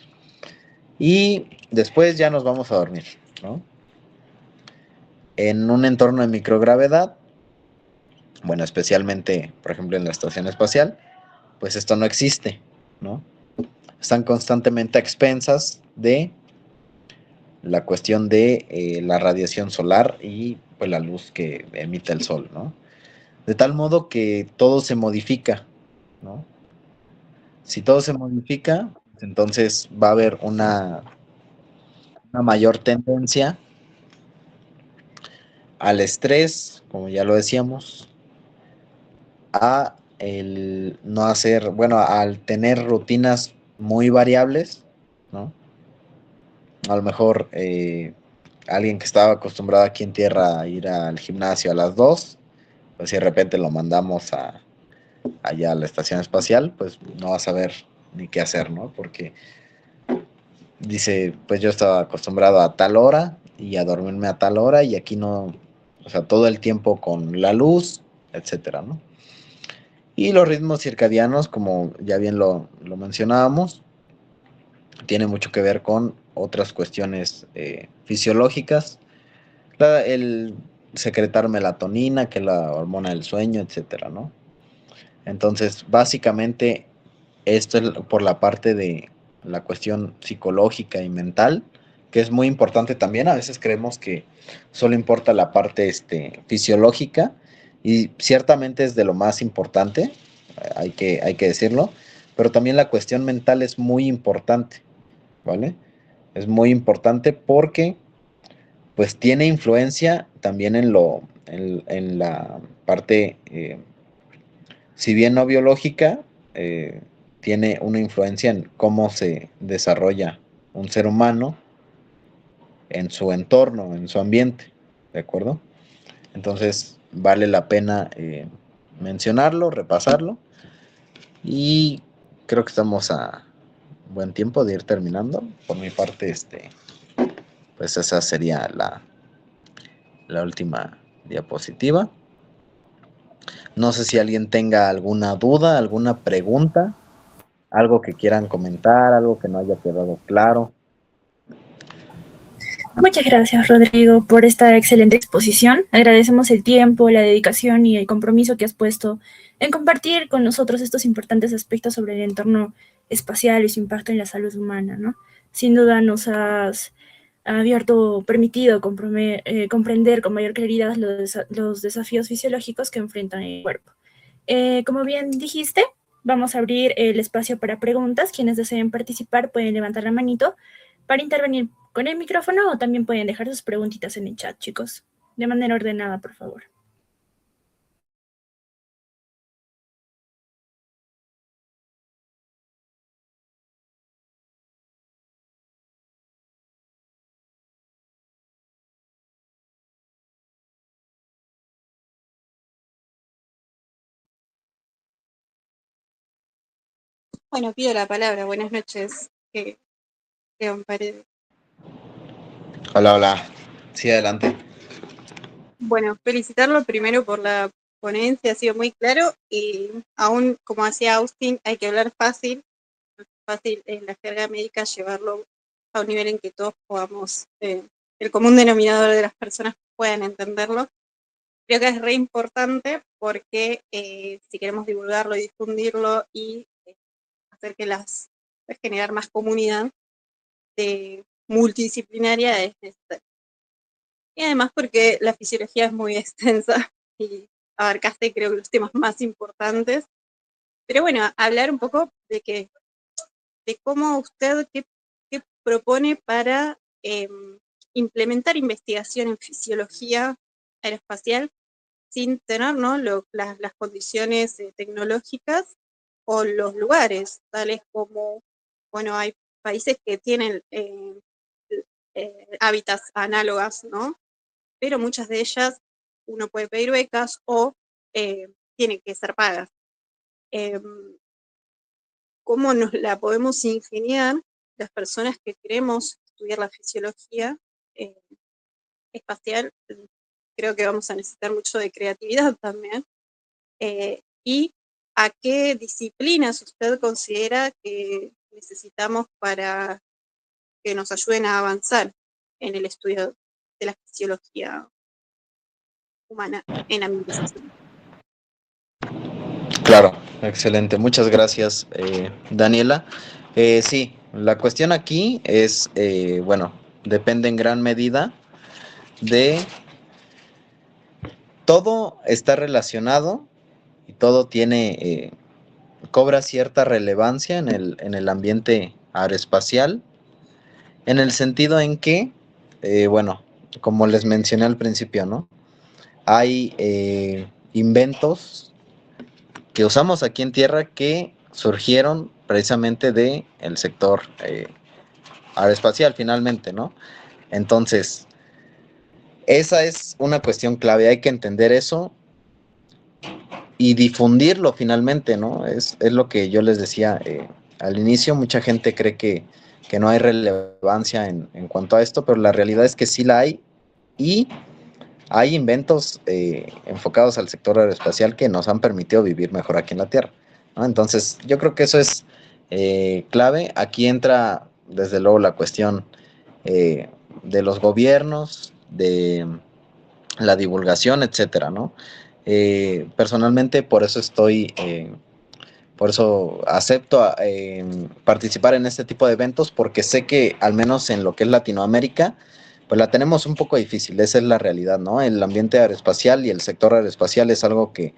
y después ya nos vamos a dormir, ¿no? En un entorno de microgravedad, bueno, especialmente, por ejemplo, en la estación espacial, pues esto no existe, ¿no? Están constantemente a expensas de la cuestión de la radiación solar y pues la luz que emite el sol, ¿no? De tal modo que todo se modifica, ¿no? Si todo se modifica, entonces va a haber una mayor tendencia al estrés, como ya lo decíamos, a el no hacer, bueno, al tener rutinas muy variables, ¿no? A lo mejor alguien que estaba acostumbrado aquí en tierra a ir al gimnasio a las 2, pues si de repente lo mandamos allá a la estación espacial, pues no va a saber ni qué hacer, ¿no? Porque dice, pues yo estaba acostumbrado a tal hora y a dormirme a tal hora y aquí no, o sea, todo el tiempo con la luz, etcétera, ¿no? Y los ritmos circadianos, como ya bien lo mencionábamos, tiene mucho que ver con otras cuestiones fisiológicas, el secretar melatonina, que es la hormona del sueño, etcétera, ¿no? Entonces, básicamente, esto es por la parte de la cuestión psicológica y mental, que es muy importante también. A veces creemos que solo importa la parte fisiológica y ciertamente es de lo más importante, hay que decirlo, pero también la cuestión mental es muy importante, ¿vale? Es muy importante porque pues tiene influencia también en la parte si bien no biológica, tiene una influencia en cómo se desarrolla un ser humano en su entorno, en su ambiente, ¿de acuerdo? Entonces, vale la pena mencionarlo, repasarlo, y creo que estamos buen tiempo de ir terminando. Por mi parte, pues esa sería la última diapositiva. No sé si alguien tenga alguna duda, alguna pregunta, algo que quieran comentar, algo que no haya quedado claro. Muchas gracias, Rodrigo, por esta excelente exposición. Agradecemos el tiempo, la dedicación y el compromiso que has puesto en compartir con nosotros estos importantes aspectos sobre el entorno espacial y su impacto en la salud humana, ¿no? Sin duda nos has permitido comprender con mayor claridad los desafíos fisiológicos que enfrentan el cuerpo. Como bien dijiste, vamos a abrir el espacio para preguntas. Quienes deseen participar pueden levantar la manito para intervenir con el micrófono o también pueden dejar sus preguntitas en el chat, chicos. De manera ordenada, por favor. Bueno, pido la palabra. Buenas noches, León Paredes. Hola, hola. Sí, adelante. Bueno, felicitarlo primero por la ponencia, ha sido muy claro y aún, como hacía Austin, hay que hablar fácil en la jerga médica, llevarlo a un nivel en que todos podamos, el común denominador de las personas puedan entenderlo. Creo que es re importante porque si queremos divulgarlo y difundirlo y hacer que generar más comunidad multidisciplinaria es necesario. Y además porque la fisiología es muy extensa y abarcaste creo que los temas más importantes. Pero bueno, hablar un poco de cómo usted, qué propone para implementar investigación en fisiología aeroespacial sin tener, ¿no?, las condiciones tecnológicas o los lugares, tales como, bueno, hay países que tienen hábitats análogas, ¿no? Pero muchas de ellas uno puede pedir becas o tienen que ser pagas. ¿Cómo nos la podemos ingeniar las personas que queremos estudiar la fisiología espacial? Creo que vamos a necesitar mucho de creatividad también. ¿Y a qué disciplinas usted considera que necesitamos para que nos ayuden a avanzar en el estudio de la fisiología humana en ambientización? Claro, excelente. Muchas gracias, Daniela. Sí, la cuestión aquí es, bueno, depende en gran medida de todo está relacionado y todo cobra cierta relevancia en el ambiente aeroespacial, en el sentido en que, bueno, como les mencioné al principio, ¿no? Hay inventos que usamos aquí en tierra que surgieron precisamente de el sector aeroespacial finalmente, ¿no? Entonces, esa es una cuestión clave, hay que entender eso y difundirlo finalmente, ¿no? Es lo que yo les decía al inicio, mucha gente cree que no hay relevancia en cuanto a esto, pero la realidad es que sí la hay y hay inventos enfocados al sector aeroespacial que nos han permitido vivir mejor aquí en la Tierra, ¿no? Entonces, yo creo que eso es clave. Aquí entra, desde luego, la cuestión de los gobiernos, de la divulgación, etcétera, ¿no? Personalmente, por eso acepto participar en este tipo de eventos, porque sé que al menos en lo que es Latinoamérica, pues la tenemos un poco difícil, esa es la realidad, ¿no? El ambiente aeroespacial y el sector aeroespacial es algo que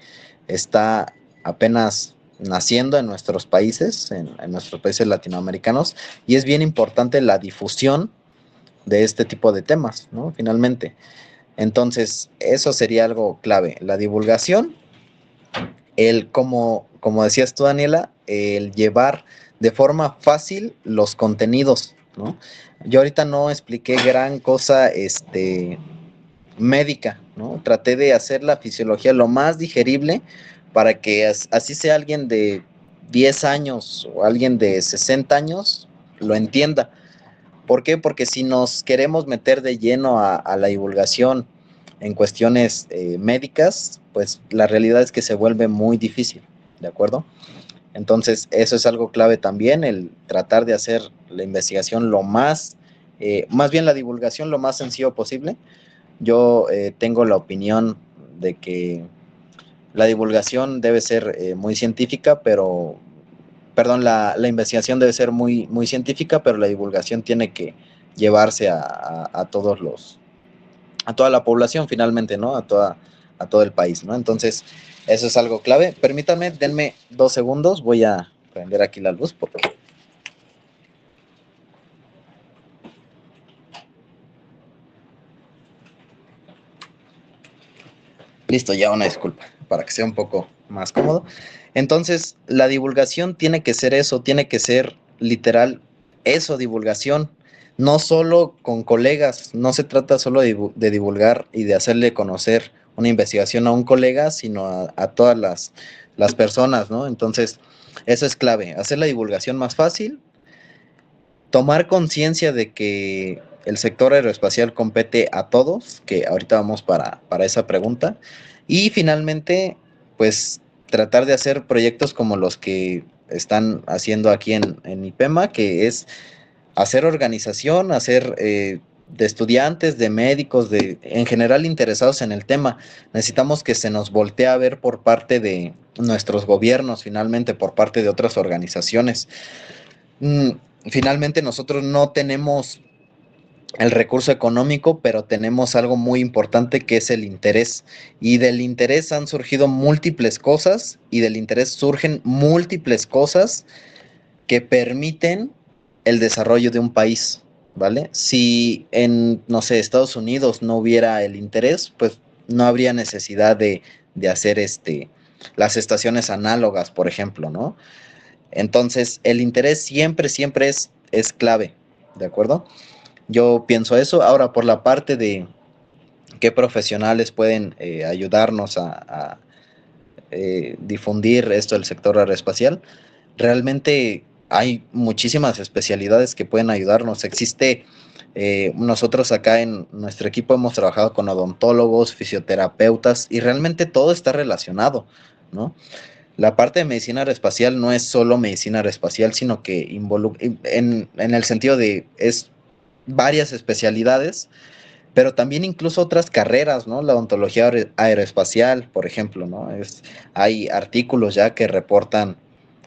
está apenas naciendo en nuestros países, en nuestros países latinoamericanos, y es bien importante la difusión de este tipo de temas, ¿no? Finalmente. Entonces, eso sería algo clave, la divulgación, como decías tú, Daniela, el llevar de forma fácil los contenidos, ¿no? Yo ahorita no expliqué gran cosa, médica, ¿no? Traté de hacer la fisiología lo más digerible para que así sea alguien de 10 años o alguien de 60 años lo entienda. ¿Por qué? Porque si nos queremos meter de lleno a la divulgación en cuestiones médicas, pues la realidad es que se vuelve muy difícil, ¿de acuerdo? Entonces, eso es algo clave también, el tratar de hacer la investigación más bien la divulgación lo más sencillo posible. Yo tengo la opinión de que la divulgación debe ser muy científica, pero, perdón, la investigación debe ser muy científica, pero la divulgación tiene que llevarse a todos a toda la población finalmente, ¿no? A todo el país, ¿no? Entonces, eso es algo clave. Permítanme, denme 2 segundos, voy a prender aquí la luz porque... Listo, ya una disculpa, para que sea un poco más cómodo. Entonces, la divulgación tiene que ser eso, tiene que ser literal eso, divulgación, no solo con colegas, no se trata solo de divulgar y de hacerle conocer una investigación a un colega, sino a todas las personas, ¿no? Entonces, eso es clave, hacer la divulgación más fácil, tomar conciencia de que el sector aeroespacial compete a todos, que ahorita vamos para esa pregunta, y finalmente, pues tratar de hacer proyectos como los que están haciendo aquí en IPEMA, que es hacer organización, hacer de estudiantes, de médicos, en general interesados en el tema. Necesitamos que se nos voltee a ver por parte de nuestros gobiernos, finalmente por parte de otras organizaciones. Finalmente nosotros no tenemos el recurso económico, pero tenemos algo muy importante que es el interés. Y del interés han surgido múltiples cosas y del interés surgen múltiples cosas que permiten el desarrollo de un país, ¿vale? Si en, no sé, Estados Unidos no hubiera el interés, pues no habría necesidad de hacer las estaciones análogas, por ejemplo, ¿no? Entonces, el interés siempre es clave, ¿de acuerdo? Yo pienso eso. Ahora, por la parte de qué profesionales pueden ayudarnos a difundir esto del sector aeroespacial, realmente hay muchísimas especialidades que pueden ayudarnos. Nosotros acá en nuestro equipo hemos trabajado con odontólogos, fisioterapeutas y realmente todo está relacionado, ¿no? La parte de medicina aeroespacial no es solo medicina aeroespacial, sino que involucra, en el sentido de, es varias especialidades, pero también incluso otras carreras, ¿no? La odontología aeroespacial, por ejemplo, ¿no? Hay artículos ya que reportan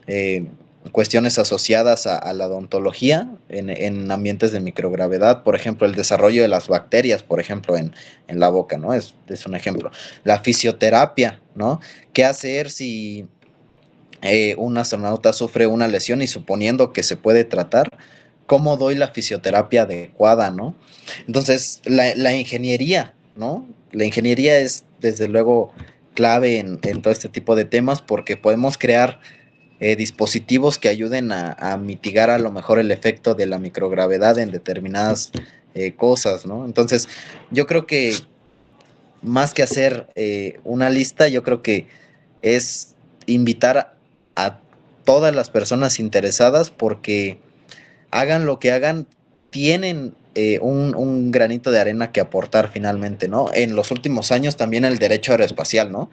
eh, cuestiones asociadas a la odontología en ambientes de microgravedad, por ejemplo, el desarrollo de las bacterias, por ejemplo, en la boca, ¿no? Es un ejemplo. La fisioterapia, ¿no? ¿Qué hacer si un astronauta sufre una lesión y suponiendo que se puede tratar? ¿Cómo doy la fisioterapia adecuada, no? Entonces, la ingeniería, ¿no? La ingeniería es, desde luego, clave en todo este tipo de temas porque podemos crear dispositivos que ayuden a mitigar a lo mejor el efecto de la microgravedad en determinadas cosas, ¿no? Entonces, yo creo que más que hacer una lista, yo creo que es invitar a todas las personas interesadas porque hagan lo que hagan, tienen un granito de arena que aportar finalmente, ¿no? En los últimos años también el derecho aeroespacial, ¿no?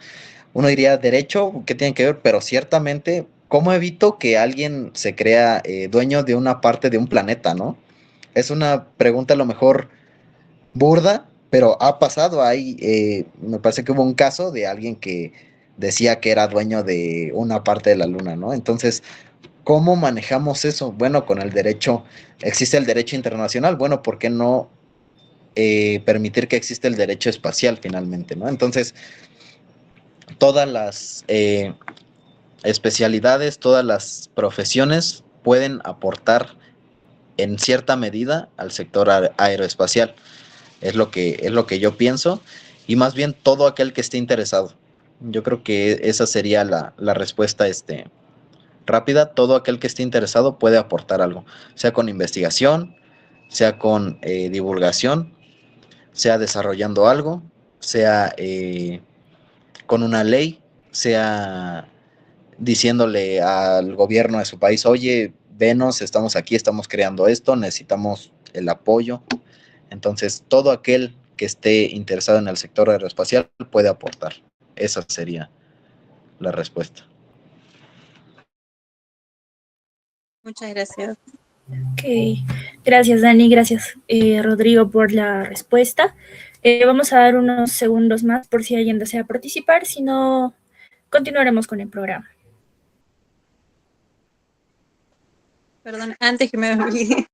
Uno diría, derecho, ¿qué tiene que ver? Pero ciertamente, ¿cómo evito que alguien se crea dueño de una parte de un planeta, ¿no? Es una pregunta a lo mejor burda, pero ha pasado. Me parece que hubo un caso de alguien que decía que era dueño de una parte de la luna, ¿no? Entonces, ¿cómo manejamos eso? Bueno, con el derecho, existe el derecho internacional, bueno, ¿por qué no permitir que exista el derecho espacial finalmente, ¿no? Entonces, todas las especialidades, todas las profesiones pueden aportar en cierta medida al sector aeroespacial. Es lo que yo pienso, y más bien todo aquel que esté interesado. Yo creo que esa sería la respuesta rápida. Todo aquel que esté interesado puede aportar algo, sea con investigación, sea con divulgación, sea desarrollando algo, sea con una ley, sea diciéndole al gobierno de su país, oye, venos, estamos aquí, estamos creando esto, necesitamos el apoyo. Entonces, todo aquel que esté interesado en el sector aeroespacial puede aportar. Esa sería la respuesta. Muchas gracias. Ok, gracias Dani, gracias Rodrigo por la respuesta. Vamos a dar unos segundos más por si alguien desea participar, si no, continuaremos con el programa. Perdón, antes que me olvide,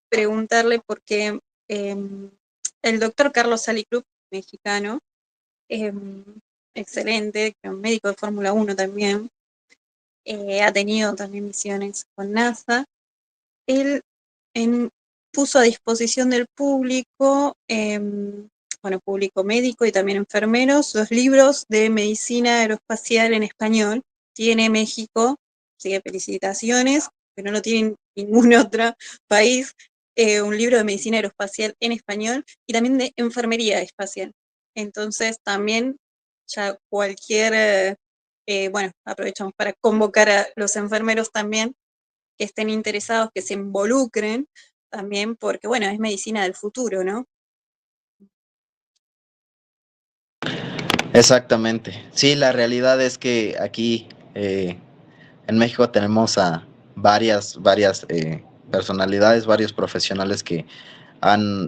preguntarle por qué el doctor Carlos Salicrup, mexicano, excelente, médico de Fórmula 1 también, ha tenido también misiones con NASA. Él puso a disposición del público, bueno, público médico y también enfermeros, los libros de medicina aeroespacial en español. Tiene México, así que felicitaciones, que no lo tiene ningún otro país, un libro de medicina aeroespacial en español y también de enfermería espacial. Entonces también ya cualquier, bueno, aprovechamos para convocar a los enfermeros también que estén interesados, que se involucren también, porque bueno, es medicina del futuro, ¿no? Exactamente. Sí, la realidad es que aquí en México tenemos a varias personalidades, varios profesionales que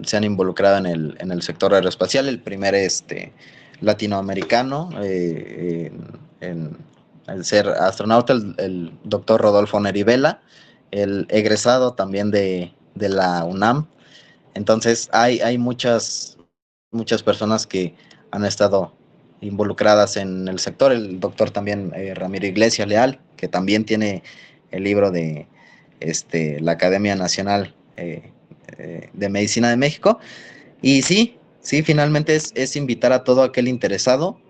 se han involucrado en el sector aeroespacial. El primer latinoamericano en ser astronauta, el doctor Rodolfo Nerivela, el egresado también de la UNAM. Entonces hay muchas personas que han estado involucradas en el sector. El doctor también Ramiro Iglesias Leal, que también tiene el libro de la Academia Nacional de Medicina de México. Y sí, finalmente es invitar a todo aquel interesado,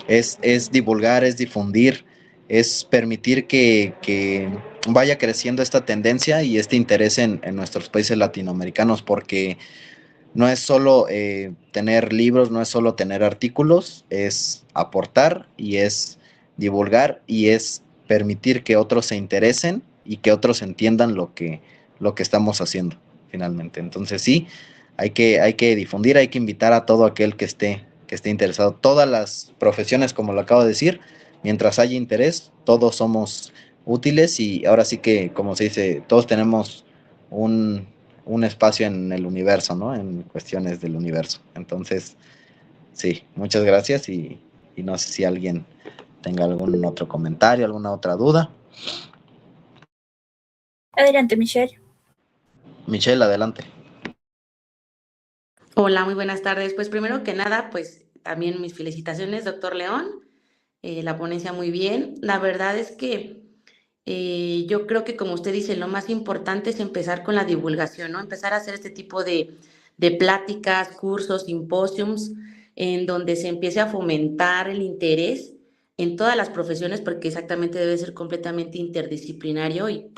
es divulgar, es difundir, es permitir que vaya creciendo esta tendencia y este interés en nuestros países latinoamericanos, porque no es solo tener libros, no es solo tener artículos, es aportar y es divulgar y es permitir que otros se interesen y que otros entiendan lo que estamos haciendo finalmente. Entonces sí, hay que difundir, hay que invitar a todo aquel que esté interesado. Todas las profesiones, como lo acabo de decir, mientras haya interés, todos somos útiles y ahora sí que, como se dice, todos tenemos un espacio en el universo, ¿no? En cuestiones del universo. Entonces, sí, muchas gracias y no sé si alguien tenga algún otro comentario, alguna otra duda. Adelante, Michelle. Michelle, adelante. Hola, muy buenas tardes. Pues primero que nada, pues también mis felicitaciones, doctor León. La ponencia muy bien. La verdad es que yo creo que, como usted dice, lo más importante es empezar con la divulgación, ¿no? Empezar a hacer este tipo de pláticas, cursos, simposiums, en donde se empiece a fomentar el interés en todas las profesiones, porque exactamente debe ser completamente interdisciplinario y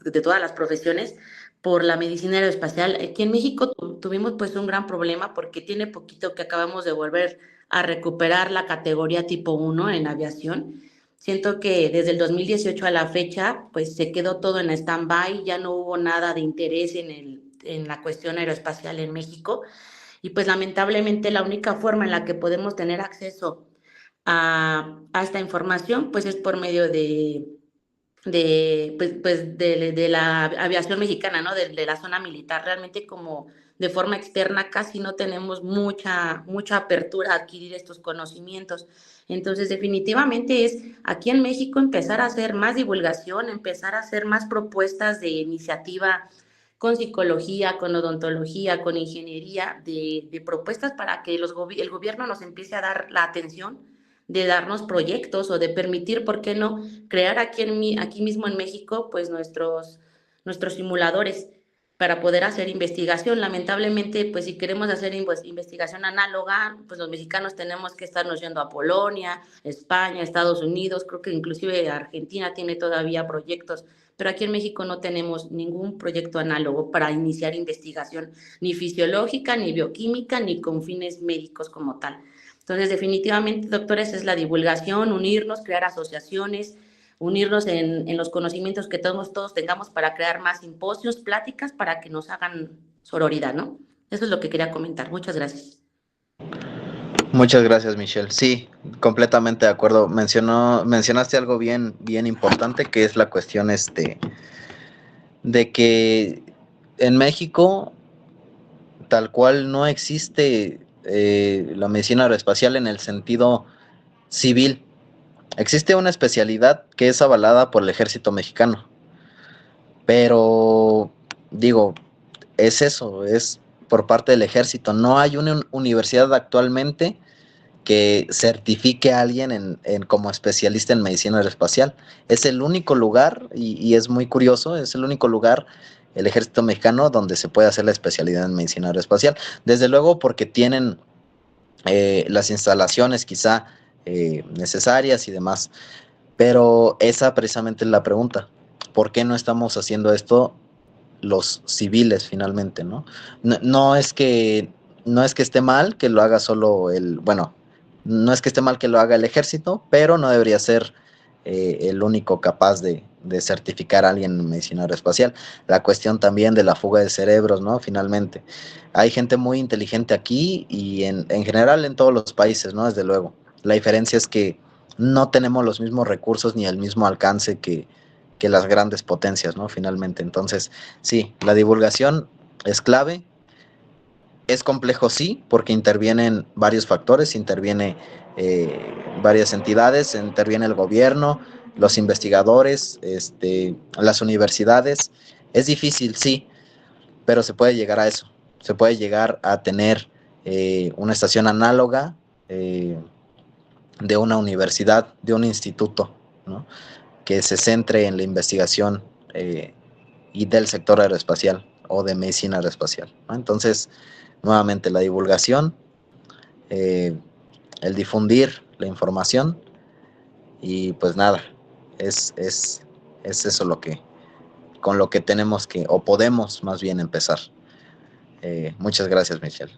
de todas las profesiones por la medicina aeroespacial. Aquí en México tuvimos pues un gran problema porque tiene poquito que acabamos de volver a recuperar la categoría tipo 1 en aviación. Siento que desde el 2018 a la fecha, pues se quedó todo en stand-by, ya no hubo nada de interés en la cuestión aeroespacial en México. Y pues lamentablemente la única forma en la que podemos tener acceso a esta información, pues es por medio de la aviación mexicana, ¿no? De la zona militar. Realmente como de forma externa casi no tenemos mucha apertura a adquirir estos conocimientos. Entonces, definitivamente es aquí en México empezar a hacer más divulgación, empezar a hacer más propuestas de iniciativa con psicología, con odontología, con ingeniería, de propuestas para que el gobierno nos empiece a dar la atención de darnos proyectos o de permitir, ¿por qué no?, crear aquí mismo en México, pues nuestros simuladores. para poder hacer investigación. Lamentablemente, pues si queremos hacer investigación análoga, pues los mexicanos tenemos que estarnos yendo a Polonia, España, Estados Unidos, creo que inclusive Argentina tiene todavía proyectos, pero aquí en México no tenemos ningún proyecto análogo para iniciar investigación, ni fisiológica, ni bioquímica, ni con fines médicos como tal. Entonces, definitivamente, doctores, es la divulgación, unirnos, crear asociaciones, unirnos en los conocimientos que todos tengamos para crear más simposios, pláticas, para que nos hagan sororidad, ¿no? Eso es lo que quería comentar. Muchas gracias. Muchas gracias, Michelle. Sí, completamente de acuerdo. Mencionaste algo bien importante, que es la cuestión de que en México tal cual no existe la medicina aeroespacial en el sentido civil. Existe una especialidad que es avalada por el ejército mexicano, pero digo, es eso, es por parte del ejército. No hay una universidad actualmente que certifique a alguien como especialista en medicina aeroespacial. Es el único lugar, y es muy curioso, es el único lugar, el ejército mexicano, donde se puede hacer la especialidad en medicina aeroespacial. Desde luego porque tienen las instalaciones quizá necesarias y demás. Pero esa precisamente es la pregunta. ¿Por qué no estamos haciendo esto los civiles finalmente, ¿no? No es que esté mal que lo haga solo no es que esté mal que lo haga el ejército, pero no debería ser el único capaz de certificar a alguien en medicina aeroespacial. La cuestión también de la fuga de cerebros, ¿no? Finalmente, hay gente muy inteligente aquí y en general en todos los países, ¿no? Desde luego. La diferencia es que no tenemos los mismos recursos ni el mismo alcance que las grandes potencias, ¿no? Finalmente, entonces, sí, la divulgación es clave. Es complejo, sí, porque intervienen varios factores, interviene varias entidades, interviene el gobierno, los investigadores, las universidades. Es difícil, sí, pero se puede llegar a eso. Se puede llegar a tener una estación análoga de una universidad, de un instituto, ¿no? Que se centre en la investigación y del sector aeroespacial o de medicina aeroespacial, ¿no? Entonces, nuevamente, la divulgación, el difundir la información y pues nada, es eso con lo que tenemos que, o podemos más bien empezar. Muchas gracias, Michelle.